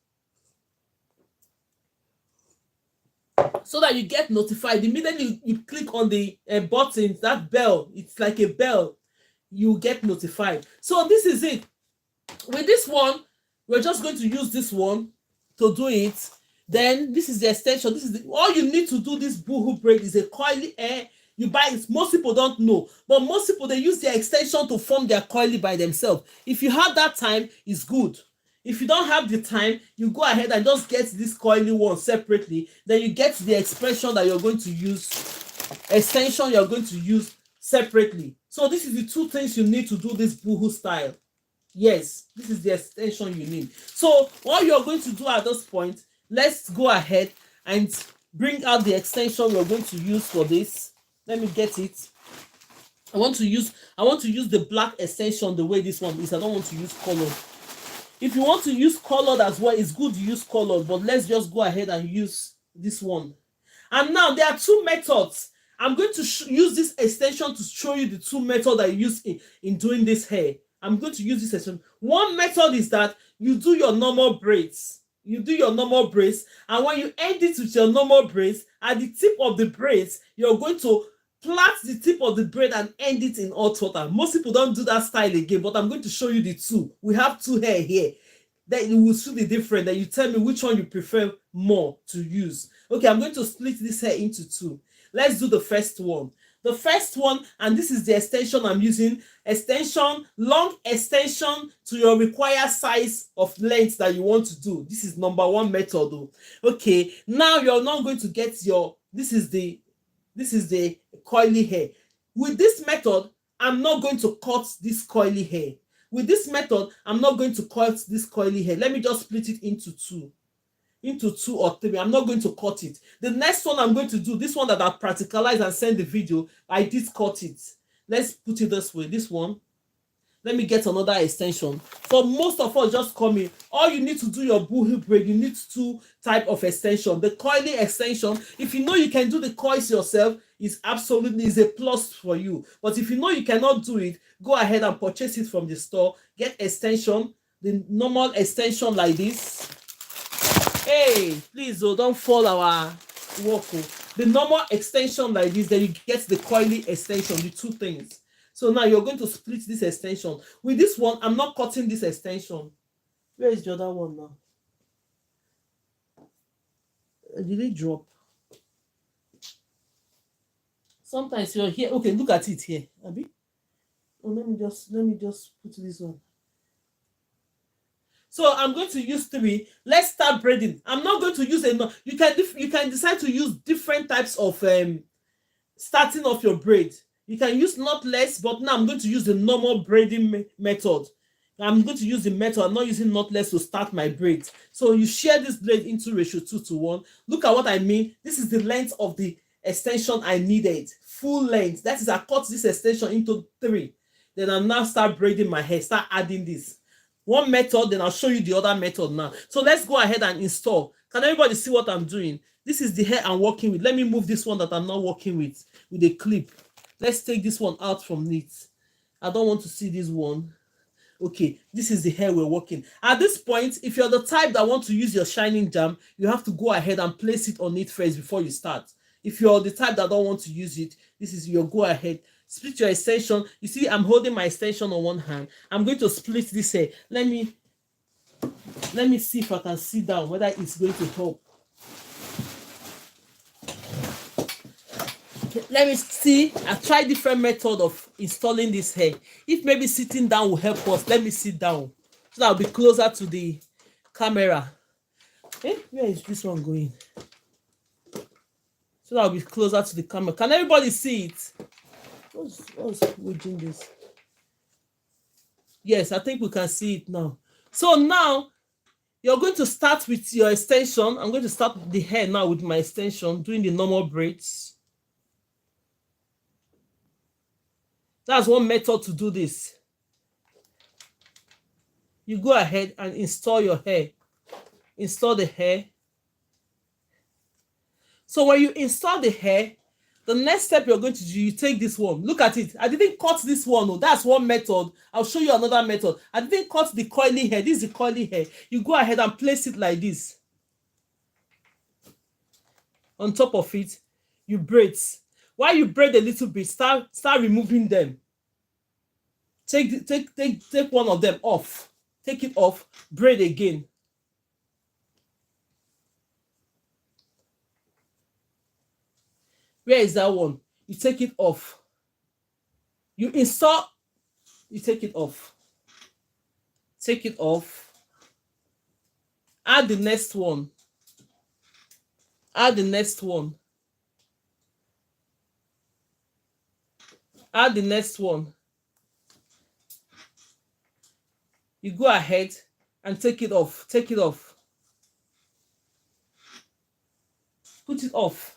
So that you get notified. Immediately you click on the button, that bell, it's like a bell, you get notified. So this is it. With this one, we're just going to use this one to do it. Then this is the extension. This is all you need to do this Boho braid is a coily hair. You buy it. Most people don't know, but most people, they use their extension to form their coily by themselves. If you have that time, it's good. If you don't have the time, you go ahead and just get this coily one separately. Then you get the expression that you're going to use, extension you're going to use separately. So this is the two things you need to do this Boho style. Yes, this is the extension you need. So what you're going to do at this point, let's go ahead and bring out the extension we're going to use for this. Let me get it. I want to use the black extension the way this one is. I don't want to use colored. If you want to use colored as well, it's good to use colored, but let's just go ahead and use this one. And now there are two methods. I'm going to use this extension to show you the two methods I use in doing this hair. I'm going to use this extension. One method is that you do your normal braids. You do your normal braids, and when you end it with your normal braids, at the tip of the braids, you're going to plait the tip of the braid and end it in hot water. Most people don't do that style again, but I'm going to show you the two. We have two hair here. Then you will see the difference. Then you tell me which one you prefer more to use. Okay, I'm going to split this hair into two. Let's do the first one. The first one, and this is the extension I'm using. Extension, long extension to your required size of length that you want to do. This is number one method though. Okay, now you're not going to get your, this is the coily hair. With this method, I'm not going to cut this coily hair. With this method, I'm not going to cut this coily hair. Let me just split it into two or three. I'm not going to cut it. The next one I'm going to do, this one that I practicalize and send the video, I did cut it. Let's put it this way. This one, let me get another extension. For most of us just coming, all you need to do your Boho braid, you need two type of extension. The coily extension, if you know you can do the coils yourself, is a plus for you. But if you know you cannot do it, go ahead and purchase it from the store. Get extension, the normal extension like this. Hey, please don't fall our work. The normal extension like this, then you get the coily extension, the two things. So now you're going to split this extension. With this one, I'm not cutting this extension. Where is the other one now? Did it drop? Sometimes you're here. Okay, look at it here. Abi? Oh, let me just put this one. So I'm going to use three. Let's start braiding. I'm not going to use you can decide to use different types of starting off your braid. You can use knotless, but now I'm going to use the normal braiding method. I'm going to use the method. I'm not using knotless to start my braids. So you share this blade into ratio 2:1. Look at what I mean. This is the length of the extension I needed. Full length. That is, I cut this extension into 3. Then I'll now start braiding my hair. Start adding this. One method, then I'll show you the other method now. So let's go ahead and install. Can everybody see what I'm doing? This is the hair I'm working with. Let me move this one that I'm not working with a clip. Let's take this one out from it. I don't want to see this one. Okay, this is the hair we're working. At this point, if you're the type that want to use your shining jam, you have to go ahead and place it on it first before you start. If you're the type that don't want to use it, this is your go ahead. Split your extension. You see, I'm holding my extension on one hand. I'm going to split this hair. Let me see if I can sit down, whether it's going to help. Let me see. I try different method of installing this hair. If maybe sitting down will help us, let me sit down so that I'll be closer to the camera. Where is this one going? So that I'll be closer to the camera. Can everybody see it? What's wedging this? Yes, I think we can see it now. So now you're going to start with your extension. I'm going to start the hair now with my extension, doing the normal braids. That's one method to do this. You go ahead and install your hair. Install the hair. So when you install the hair, the next step you're going to do, you take this one. Look at it. I didn't cut this one. Oh, that's one method. I'll show you another method. I didn't cut the coily hair. This is the coily hair. You go ahead and place it like this. On top of it, you braid. While you braid a little bit, start removing them. Take one of them off. Take it off. Braid again. Where is that one? You take it off. You install. You take it off. Take it off. Add the next one. Add the next one. Add the next one. You go ahead and take it off. Take it off. Put it off.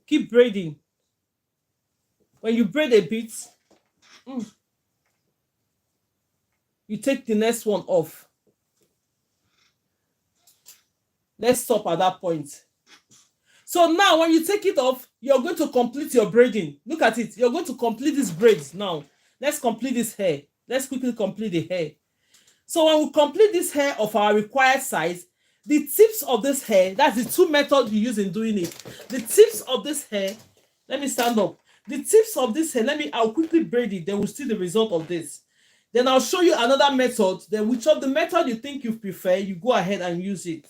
Keep braiding. When you braid a bit, you take the next one off. Let's stop at that point. So now when you take it off, you're going to complete your braiding. Look at it. You're going to complete this braids now. Let's complete this hair. Let's quickly complete the hair. So when we complete this hair of our required size, the tips of this hair, that's the two methods you use in doing it. The tips of this hair, let me stand up. The tips of this hair, I'll quickly braid it, then we'll see the result of this. Then I'll show you another method. Then which of the method you think you prefer, you go ahead and use it.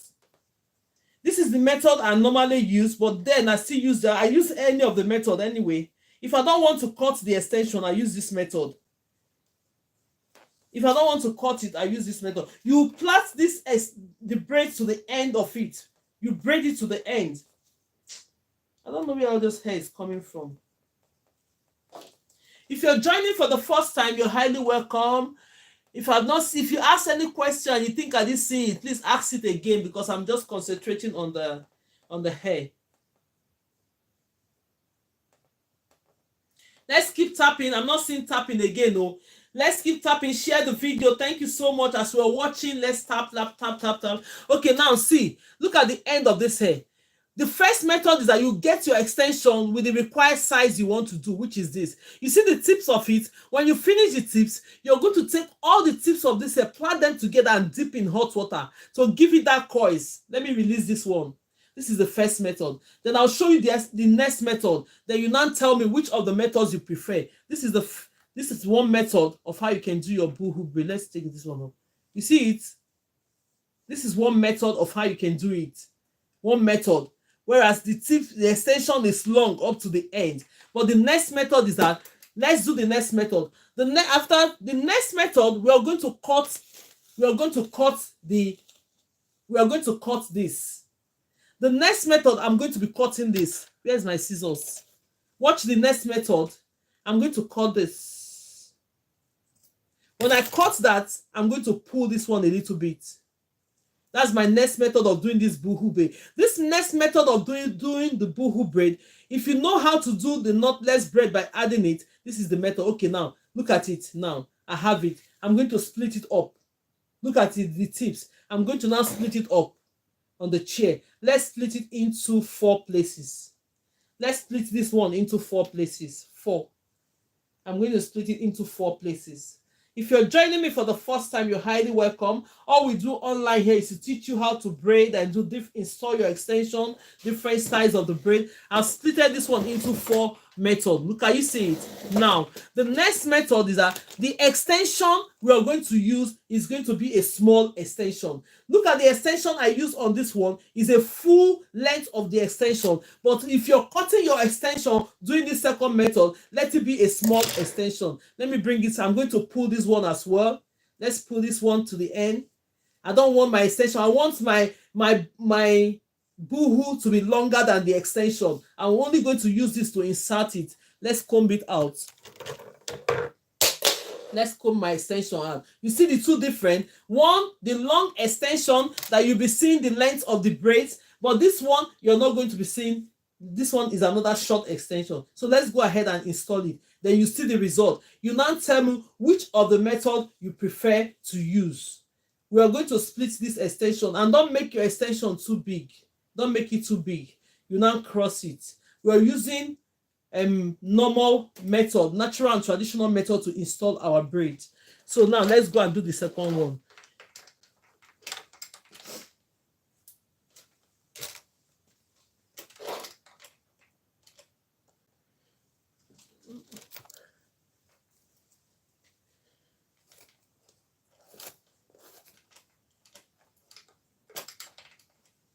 This is the method I normally use, but then I still use I use any of the method anyway. If I don't want to cut the extension, I use this method. If I don't want to cut it, I use this method. You plait the braid to the end of it. You braid it to the end. I don't know where all this hair is coming from. If you're joining for the first time, you're highly welcome. If you ask any question and you think I didn't see it, please ask it again, because I'm just concentrating on the hair. Let's keep tapping. I'm not seeing tapping again, no. Let's keep tapping. Share the video. Thank you so much. As we're watching, let's tap. Okay, now see. Look at the end of this hair. The first method is that you get your extension with the required size you want to do, which is this. You see the tips of it. When you finish the tips, you're going to take all the tips of this hair, plant them together and dip in hot water to give it that coils. Let me release this one. This is the first method. Then I'll show you the next method. Then you now tell me which of the methods you prefer. This is one method of how you can do your Boho braid. Let's take this one up. You see it? This is one method of how you can do it. One method. Whereas the extension is long up to the end. But the next method is that, let's do the next method. After the next method, we are going to cut this. The next method, I'm going to be cutting this. Where's my scissors? Watch the next method. I'm going to cut this. When I cut that, I'm going to pull this one a little bit. That's my next method of doing this Boho braid. This next method of doing the Boho braid, if you know how to do the knotless braid by adding it, this is the method. Okay, now, look at it. Now, I have it. I'm going to split it up. Look at it, the tips. I'm going to now split it up on the chair. Let's split it into 4 places. Let's split this one into 4 places. 4. I'm going to split it into 4 places. If you're joining me for the first time, you're highly welcome. All we do online here is to teach you how to braid and install your extension, different styles of the braid. I've split this one into 4 methods. Look, can you see it? Now, the next method is that the extension we are going to use is going to be a small extension. Look at the extension I use on this one is a full length of the extension. But if you're cutting your extension doing this second method, let it be a small extension. Let me bring it. I'm going to pull this one as well. Let's pull this one to the end. I don't want my extension. I want my Boho to be longer than the extension. I'm only going to use this to insert it. Let's comb it out. Let's comb my extension out. You see the two different. One, the long extension that you'll be seeing the length of the braids, but this one you're not going to be seeing. This one is another short extension. So let's go ahead and install it. Then you see the result. You now tell me which of the method you prefer to use. We are going to split this extension, and don't make your extension too big. Don't make it too big. you now cross it. We're using normal method, natural and traditional method to install our braid. So now let's go and do the second one.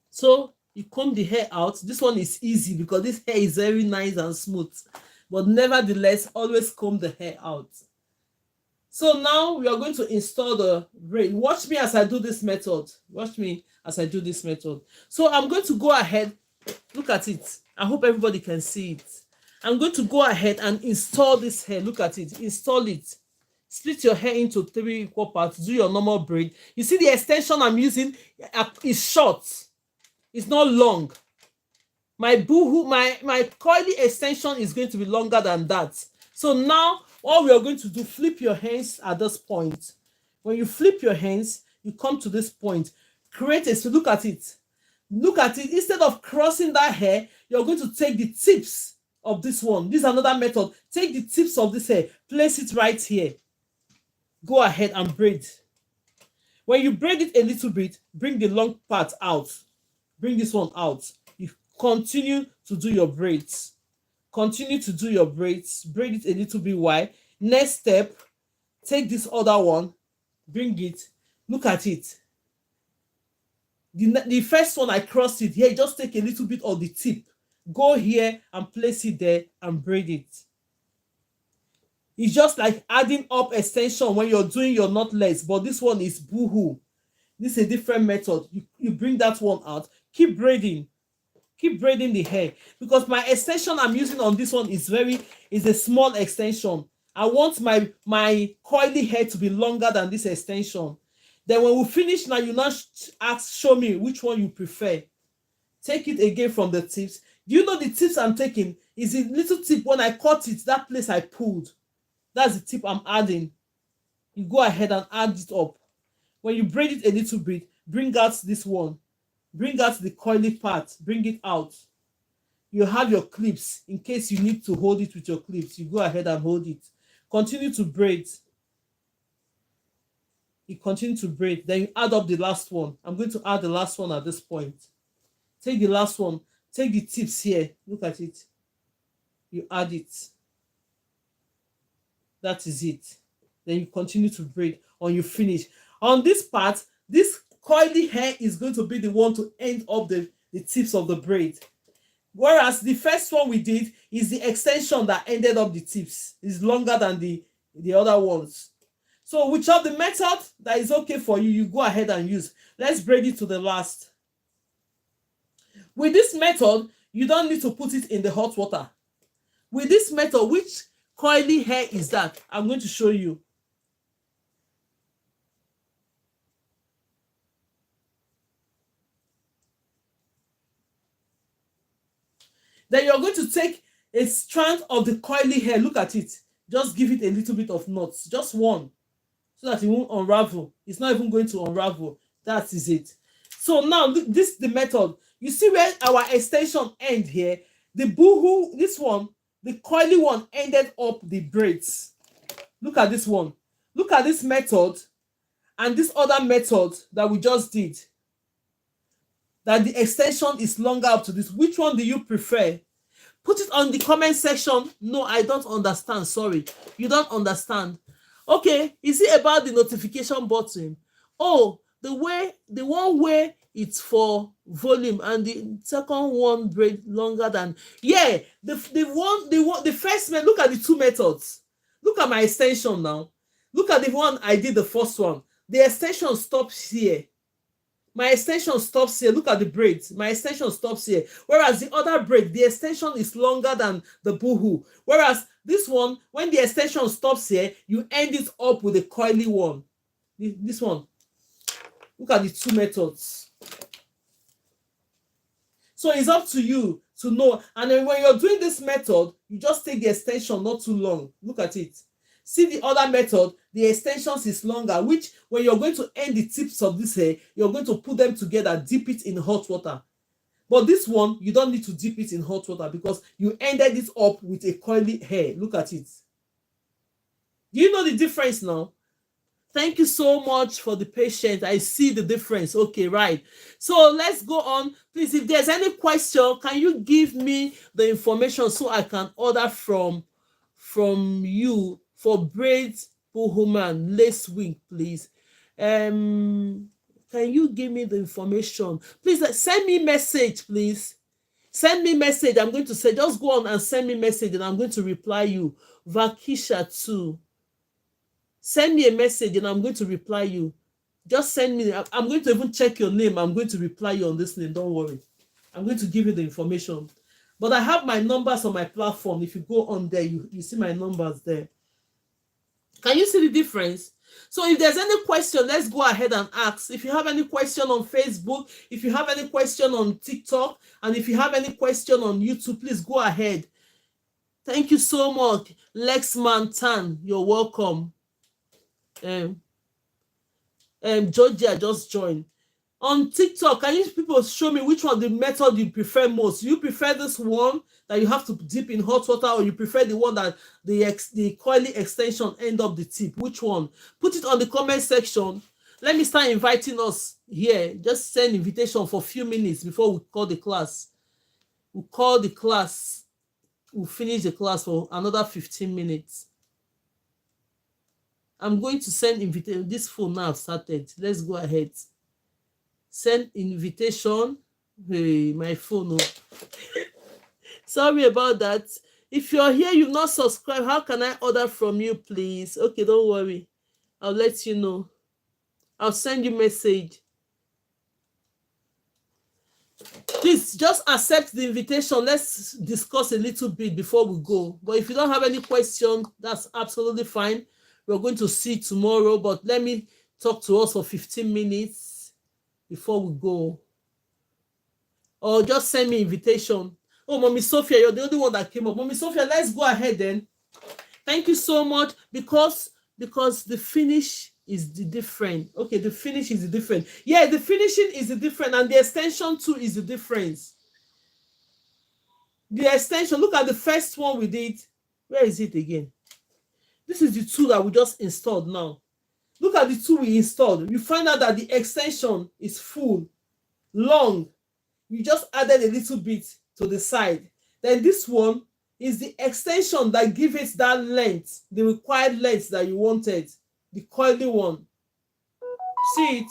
So you comb the hair out. This one is easy because this hair is very nice and smooth, but nevertheless always comb the hair out. So now we are going to install the braid. Watch me as I do this method. Watch me as I do this method. So I'm going to go ahead. Look at it. I hope everybody can see it. I'm going to go ahead and install this hair. Look at it. Install it. Split your hair into 3 equal parts. Do your normal braid. You see the extension I'm using is short. It's not long. My boohoo, my coily extension is going to be longer than that. So now all we are going to do, flip your hands at this point. When you flip your hands, you come to this point. Create a, so look at it. Look at it. Instead of crossing that hair, you're going to take the tips of this one. This is another method. Take the tips of this hair, place it right here. Go ahead and braid. When you braid it a little bit, bring the long part out. Bring this one out. You continue to do your braids. Continue to do your braids. Braid it a little bit wide. Next step, take this other one, bring it. Look at it. The first one I crossed it here. Just take a little bit of the tip. Go here and place it there and braid it. It's just like adding up extension when you're doing your knotless, but this one is boohoo. This is a different method. You bring that one out. Keep braiding. Keep braiding the hair because my extension I'm using on this one is a small extension. I want my coily hair to be longer than this extension. Then when we finish now, you now show me which one you prefer. Take it again from the tips. Do you know the tips I'm taking is a little tip? When I cut it, that place I pulled, that's the tip I'm adding. You go ahead and add it up. When you braid it a little bit, bring out this one. Bring out the coily part. Bring it out. You have your clips. In case you need to hold it with your clips, you go ahead and hold it. Continue to braid. You continue to braid. Then you add up the last one. I'm going to add the last one at this point. Take the last one. Take the tips here. Look at it. You add it. That is it. Then you continue to braid until you finish. On this part, this coily hair is going to be the one to end up the tips of the braid. Whereas the first one we did is the extension that ended up the tips. It's longer than the other ones. So whichever the method that is okay for you, you go ahead and use. Let's braid it to the last. With this method, you don't need to put it in the hot water. With this method, which coily hair is that? I'm going to show you. Then you're going to take a strand of the coily hair. Look at it. Just give it a little bit of knots. Just one. So that it won't unravel. It's not even going to unravel. That is it. So now, this is the method. You see where our extension ends here? The boohoo, this one, the coily one ended up the braids. Look at this one. Look at this method and this other method that we just did. That the extension is longer up to this. Which one do you prefer? Put it on the comment section. No, I don't understand. Sorry. You don't understand. Okay, is it about the notification button? Oh, the one where it's for volume and the second one braid longer than, yeah, the first method. Look at the two methods. Look at my extension now. Look at the one I did the first one. The extension stops here. My extension stops here. Look at the braids. My extension stops here. Whereas the other braid, the extension is longer than the boohoo. Whereas this one, when the extension stops here, you end it up with a coily one. This one. Look at the two methods. So it's up to you to know. And then when you're doing this method, you just take the extension not too long. Look at it. See the other method, the extensions is longer, which when you're going to end the tips of this hair, you're going to put them together, dip it in hot water. But this one, you don't need to dip it in hot water because you ended it up with a coily hair. Look at it. Do you know the difference now? Thank you so much for the patience. I see the difference. Okay, right. So let's go on. Please, if there's any question, can you give me the information so I can order from you for braids, Boho lace wing, please? Can you give me the information? Please send me message, please. Send me message. I'm going to say, just go on and send me message and I'm going to reply you. Vakisha too. Send me a message and I'm going to reply you. Just send me. I'm going to even check your name. I'm going to reply you on this name. Don't worry. I'm going to give you the information. But I have my numbers on my platform. If you go on there, you see my numbers there. Can you see the difference? So if there's any question, let's go ahead and ask. If you have any question on Facebook, if you have any question on TikTok, and if you have any question on YouTube, please go ahead. Thank you so much. Lexman Tan, you're welcome. Georgia just joined. On TikTok, can you people show me which one the method you prefer most? You prefer this one that you have to dip in hot water, or you prefer the one that the coily extension end up the tip? Which one? Put it on the comment section. Let me start inviting us here. Just send invitation for a few minutes before we call the class. We'll call the class. We'll finish the class for another 15 minutes. I'm going to send invitation. This phone now started. Let's go ahead. Send invitation. Hey, my phone. Sorry about that. If you're here, you've not subscribed, how can I order from you, please? Okay, don't worry. I'll let you know. I'll send you message. Please just accept the invitation. Let's discuss a little bit before we go. But if you don't have any question, that's absolutely fine. We're going to see tomorrow, but let me talk to us for 15 minutes before we go. Or just send me invitation. Oh, Mommy Sophia, you're the only one that came up. Mommy Sophia, let's go ahead then. Thank you so much, because the finish is the different. Okay, the finish is the different. Yeah, the finishing is the different, and the extension too is the difference. The extension, look at the first one we did. Where is it again? This is the two that we just installed now. Look at the two we installed. You find out that the extension is full, long. You just added a little bit to the side. Then this one is the extension that gives it that length, the required length that you wanted, the coily one. See it?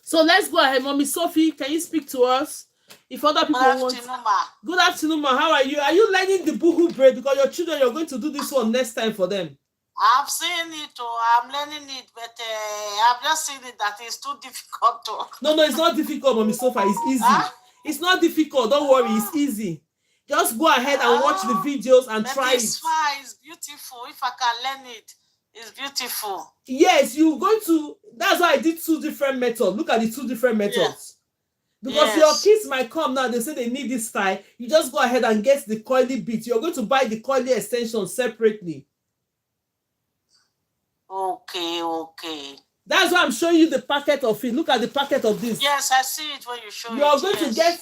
So let's go ahead. Mommy Sophie, can you speak to us? If other people want. Good afternoon, ma. How are you? Are you learning the Boho braid? Because your children, you're going to do this one next time for them. I've seen it, I'm learning it, but I've just seen it that it's too difficult to. No, it's not difficult, Mommy Sophie. It's easy. Huh? It's not difficult. Don't worry. It's easy. Just go ahead and watch the videos and try it. It's fine. It's beautiful. If I can learn it, it's beautiful. Yes, you're going to. That's why I did two different methods. Look at the two different methods. Yes. Because your kids might come now, they say they need this style. You just go ahead and get the coily bit. You're going to buy the coily extension separately. Okay. That's why I'm showing you the packet of it. Look at the packet of this. Yes, I see it when you show it.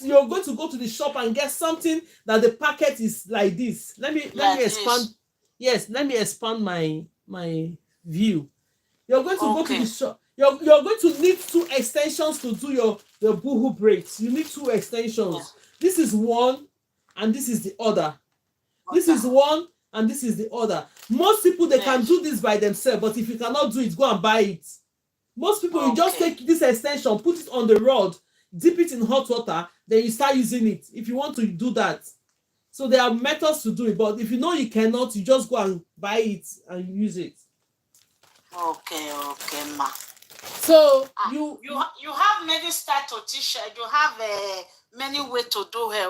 You're going to go to the shop and get something that the packet is like this. Let me expand. Yes, let me expand my view. You're going to go to the shop. You're going to need two extensions to do your Boho braids. You need two extensions. Yeah. This is one and this is the other. This is one and this is the other. Most people, they can do this by themselves, but if you cannot do it, go and buy it. Most people, you just take this extension, put it on the rod, dip it in hot water, then you start using it if you want to do that. So there are methods to do it, but if you know you cannot, you just go and buy it and use it. Okay, ma. So you have many style to teach. You have many ways to do hair.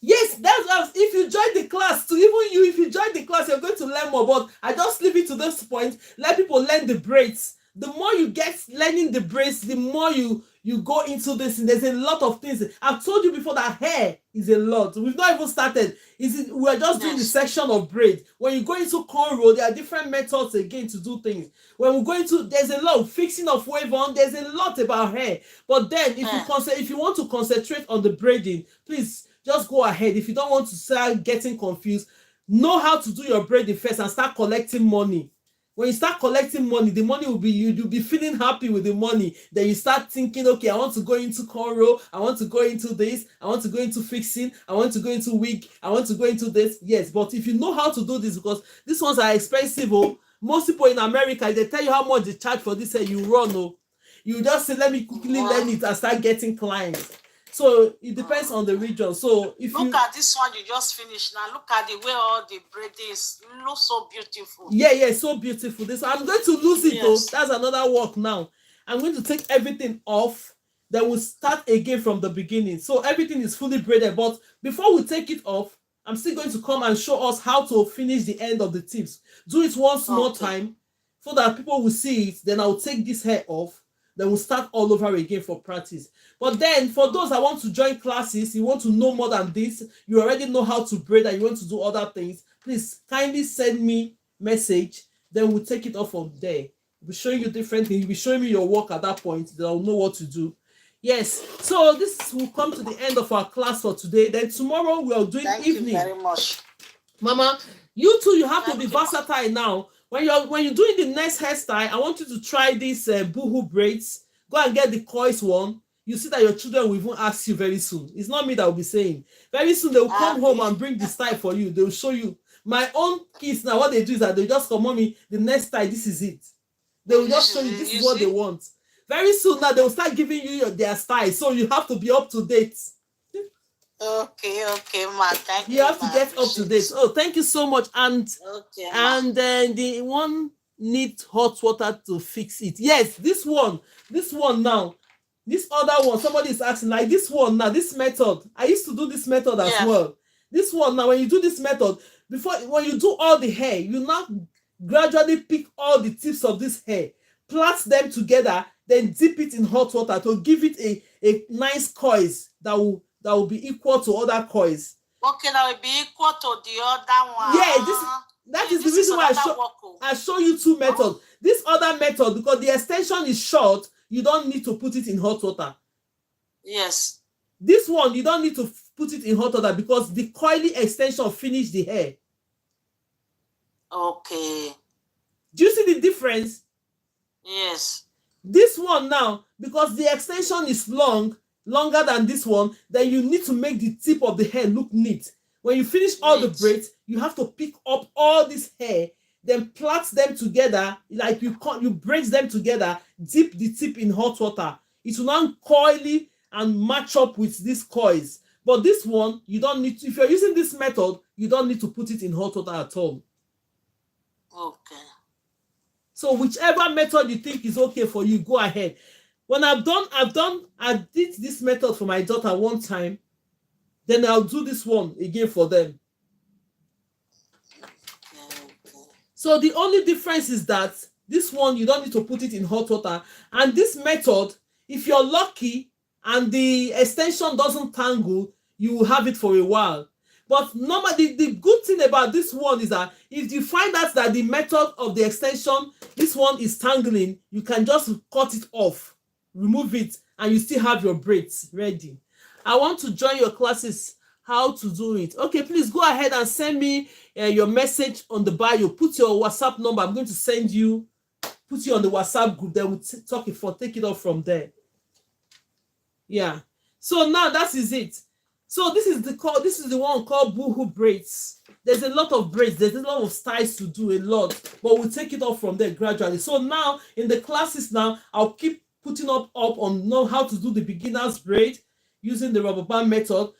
Yes, that's us. If you join the class, if you join the class, you're going to learn more. But I just leave it to this point. Let people learn the braids. The more you get learning the braids, the more you you go into this, and there's a lot of things. I've told you before that hair is a lot. We've not even started. We're just doing the section of braid. When you go into cornrow, there are different methods again to do things. When we go into, there's a lot of fixing of wave on. There's a lot about hair. But then, if you want to concentrate on the braiding, please just go ahead. If you don't want to start getting confused, know how to do your braiding first and start collecting money. When you start collecting money, the money will be, you'll be feeling happy with the money. Then you start thinking, okay, I want to go into cornrow, I want to go into this, I want to go into fixing, I want to go into wig, I want to go into this. Yes, but if you know how to do this, because these ones are expensive, most people in America, they tell you how much they charge for this, and you run, you just say, let me quickly learn it and start getting clients. So it depends on the region. So if look at this one you just finished now, look at the way all the braid is, looks so beautiful. Yeah, so beautiful. This, I'm going to lose it. Yes. That's another work now. I'm going to take everything off. Then we'll start again from the beginning. So everything is fully braided. But before we take it off, I'm still going to come and show us how to finish the end of the tips. Do it once more time so that people will see it. Then I'll take this hair off. Then we'll start all over again for practice. But then for those that want to join classes, you want to know more than this, you already know how to braid and you want to do other things, please kindly send me message. Then we'll take it off from there. We'll be showing you different things. You'll be showing me your work at that point. Then I'll know what to do. Yes, so this will come to the end of our class for today. Then tomorrow we are doing evening. Thank you very much. Mama, you too, you have to be versatile now. When you're doing the next hairstyle, I want you to try this Boho braids. Go and get the coils one. You see that your children will even ask you very soon. It's not me that will be saying. Very soon they will come home and bring the style for you. They will show you. My own kids now, what they do is that they just come, mommy, the next style, this is it. They will just show you this is what they want. Very soon now they will start giving you their style. So you have to be up to date. Okay, ma. Thank you. You have to get up to date. Oh, thank you so much. And then the one needs hot water to fix it. Yes, this one now. This other one, somebody is asking, like this one now, this method. I used to do this method as well. This one now, when you do this method, when you do all the hair, you now gradually pick all the tips of this hair, plait them together, then dip it in hot water to give it a nice coils that will be equal to other coils. Okay, that will be equal to the other one. Yeah, that is the reason why I show you two methods. This other method, because the extension is short, you don't need to put it in hot water. Yes. This one, you don't need to put it in hot water because the coily extension finished the hair. Okay. Do you see the difference? Yes. This one now, because the extension is longer than this one, then you need to make the tip of the hair look neat. When you finish all the braids, you have to pick up all this hair, then plait them together, like you braid them together, dip the tip in hot water. It will now coily and match up with these coils. But this one, you don't need to, if you're using this method, you don't need to put it in hot water at all. Okay. So whichever method you think is okay for you, go ahead. When I did this method for my daughter one time, then I'll do this one again for them. So the only difference is that this one, you don't need to put it in hot water. And this method, if you're lucky and the extension doesn't tangle, you will have it for a while. But normally, the good thing about this one is that if you find out that the method of the extension, this one is tangling, you can just cut it off, remove it, and you still have your braids ready. I want to join your classes. How to do it? Okay, please go ahead and send me your message on the bio. Put your WhatsApp number. I'm going to send you, put you on the WhatsApp group. Then we'll take it off from there. Yeah. So now that is it. So this is the one called Boho braids. There's a lot of braids. There's a lot of styles to do, a lot. But we'll take it off from there gradually. So now in the classes now, I'll keep putting up on know how to do the beginner's braid using the rubber band method,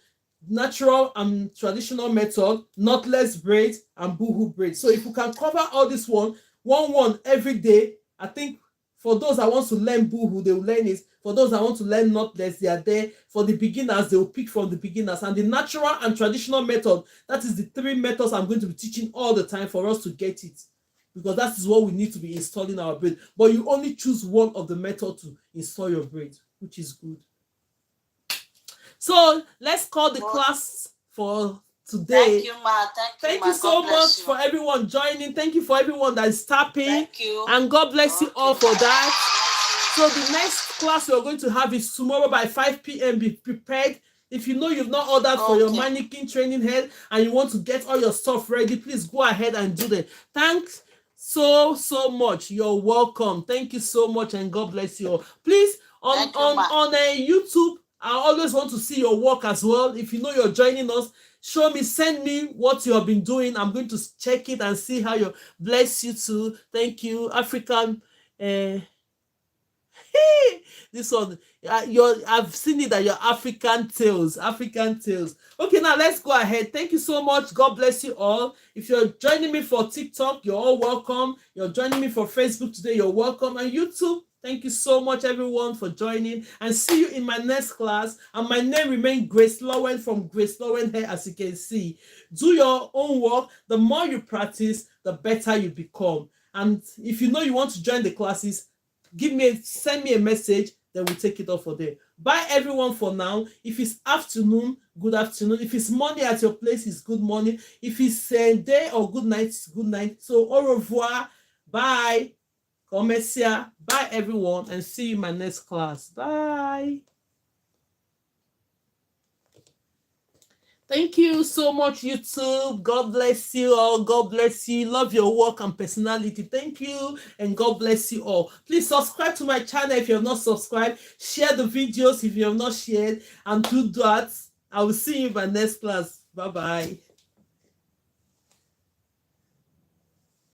natural and traditional method, knotless braid, and Boho braid. So if you can cover all this one every day, I think for those that want to learn Boho, they will learn it. For those that want to learn knotless, they are there. For the beginners, they will pick from the beginners. And the natural and traditional method, that is the three methods I'm going to be teaching all the time for us to get it. Because that is what we need to be installing our braid. But you only choose one of the methods to install your braid. which is good. So let's call the Well, class for today. thank you, ma. Thank ma. you so God bless much you. for everyone joining. Thank you for everyone that is tapping. Thank you. And God bless you all for ma. that. So the next class we're going to have is tomorrow by 5 p.m. Be prepared. If you know you've not ordered for your mannequin training head and you want to get all your stuff ready, please go ahead and do that. Thanks so much. You're welcome. Thank you so much, and God bless you all. Please, on YouTube, I always want to see your work as well. If you know you're joining us, show me, send me what you have been doing. I'm going to check it and see how you bless you too. Thank you, African. This one, I've seen it that you're African tales. Okay, now let's go ahead. Thank you so much. God bless you all. If you're joining me for TikTok, you're all welcome. You're joining me for Facebook today, you're welcome. And YouTube, thank you so much, everyone, for joining. And see you in my next class. And my name remains Grace Lowen from GraceLawendhair, as you can see. Do your own work. The more you practice, the better you become. And if you know you want to join the classes, send me a message, then we'll take it off for there. Bye everyone for now. If it's afternoon, good afternoon. If it's morning at your place, it's good morning. If it's day or good night, it's good night. So au revoir. Bye. Commercia. Bye everyone, and see you in my next class. Bye. Thank you so much, YouTube. God bless you all. God bless you. Love your work and personality. Thank you, and God bless you all. Please subscribe to my channel if you have not subscribed. Share the videos if you have not shared, and do that. I will see you in my next class. Bye-bye.